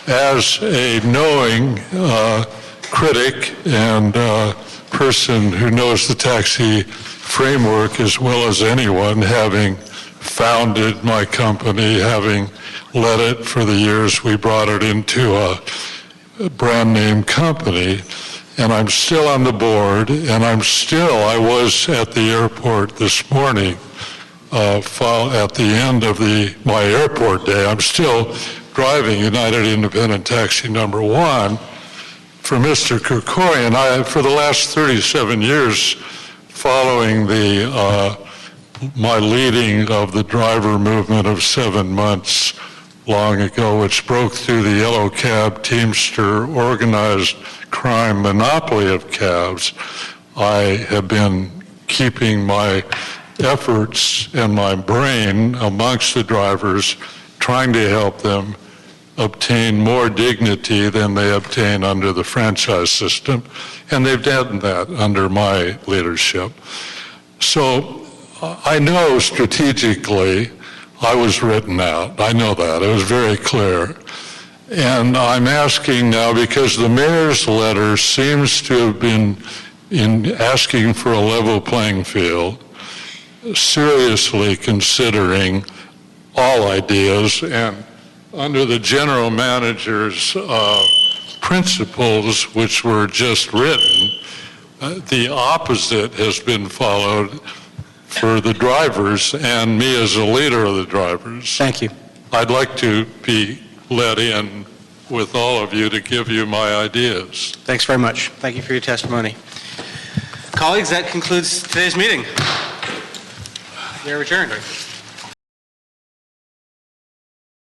As a knowing critic and person who knows the taxi framework as well as anyone, having founded my company, having led it for the years we brought it into a brand name company, and I'm still on the board, and I was at the airport this morning at the end of my airport day. I'm still driving United Independent Taxi number 1 for Mr. Krikorian. For the last 37 years, following my leading of the driver movement of 7 months long ago, which broke through the yellow cab Teamster organized crime monopoly of cabs, I have been keeping my efforts and my brain amongst the drivers, trying to help them obtain more dignity than they obtain under the franchise system, and they've done that under my leadership. So I know strategically I was written out. I know that. It was very clear. And I'm asking now, because the mayor's letter seems to have been in asking for a level playing field, seriously considering all ideas, and under the general manager's principles, which were just written, the opposite has been followed for the drivers and me as a leader of the drivers. Thank you. I'd like to be let in with all of you to give you my ideas. Thanks very much. Thank you for your testimony. Colleagues, that concludes today's meeting. We are adjourned.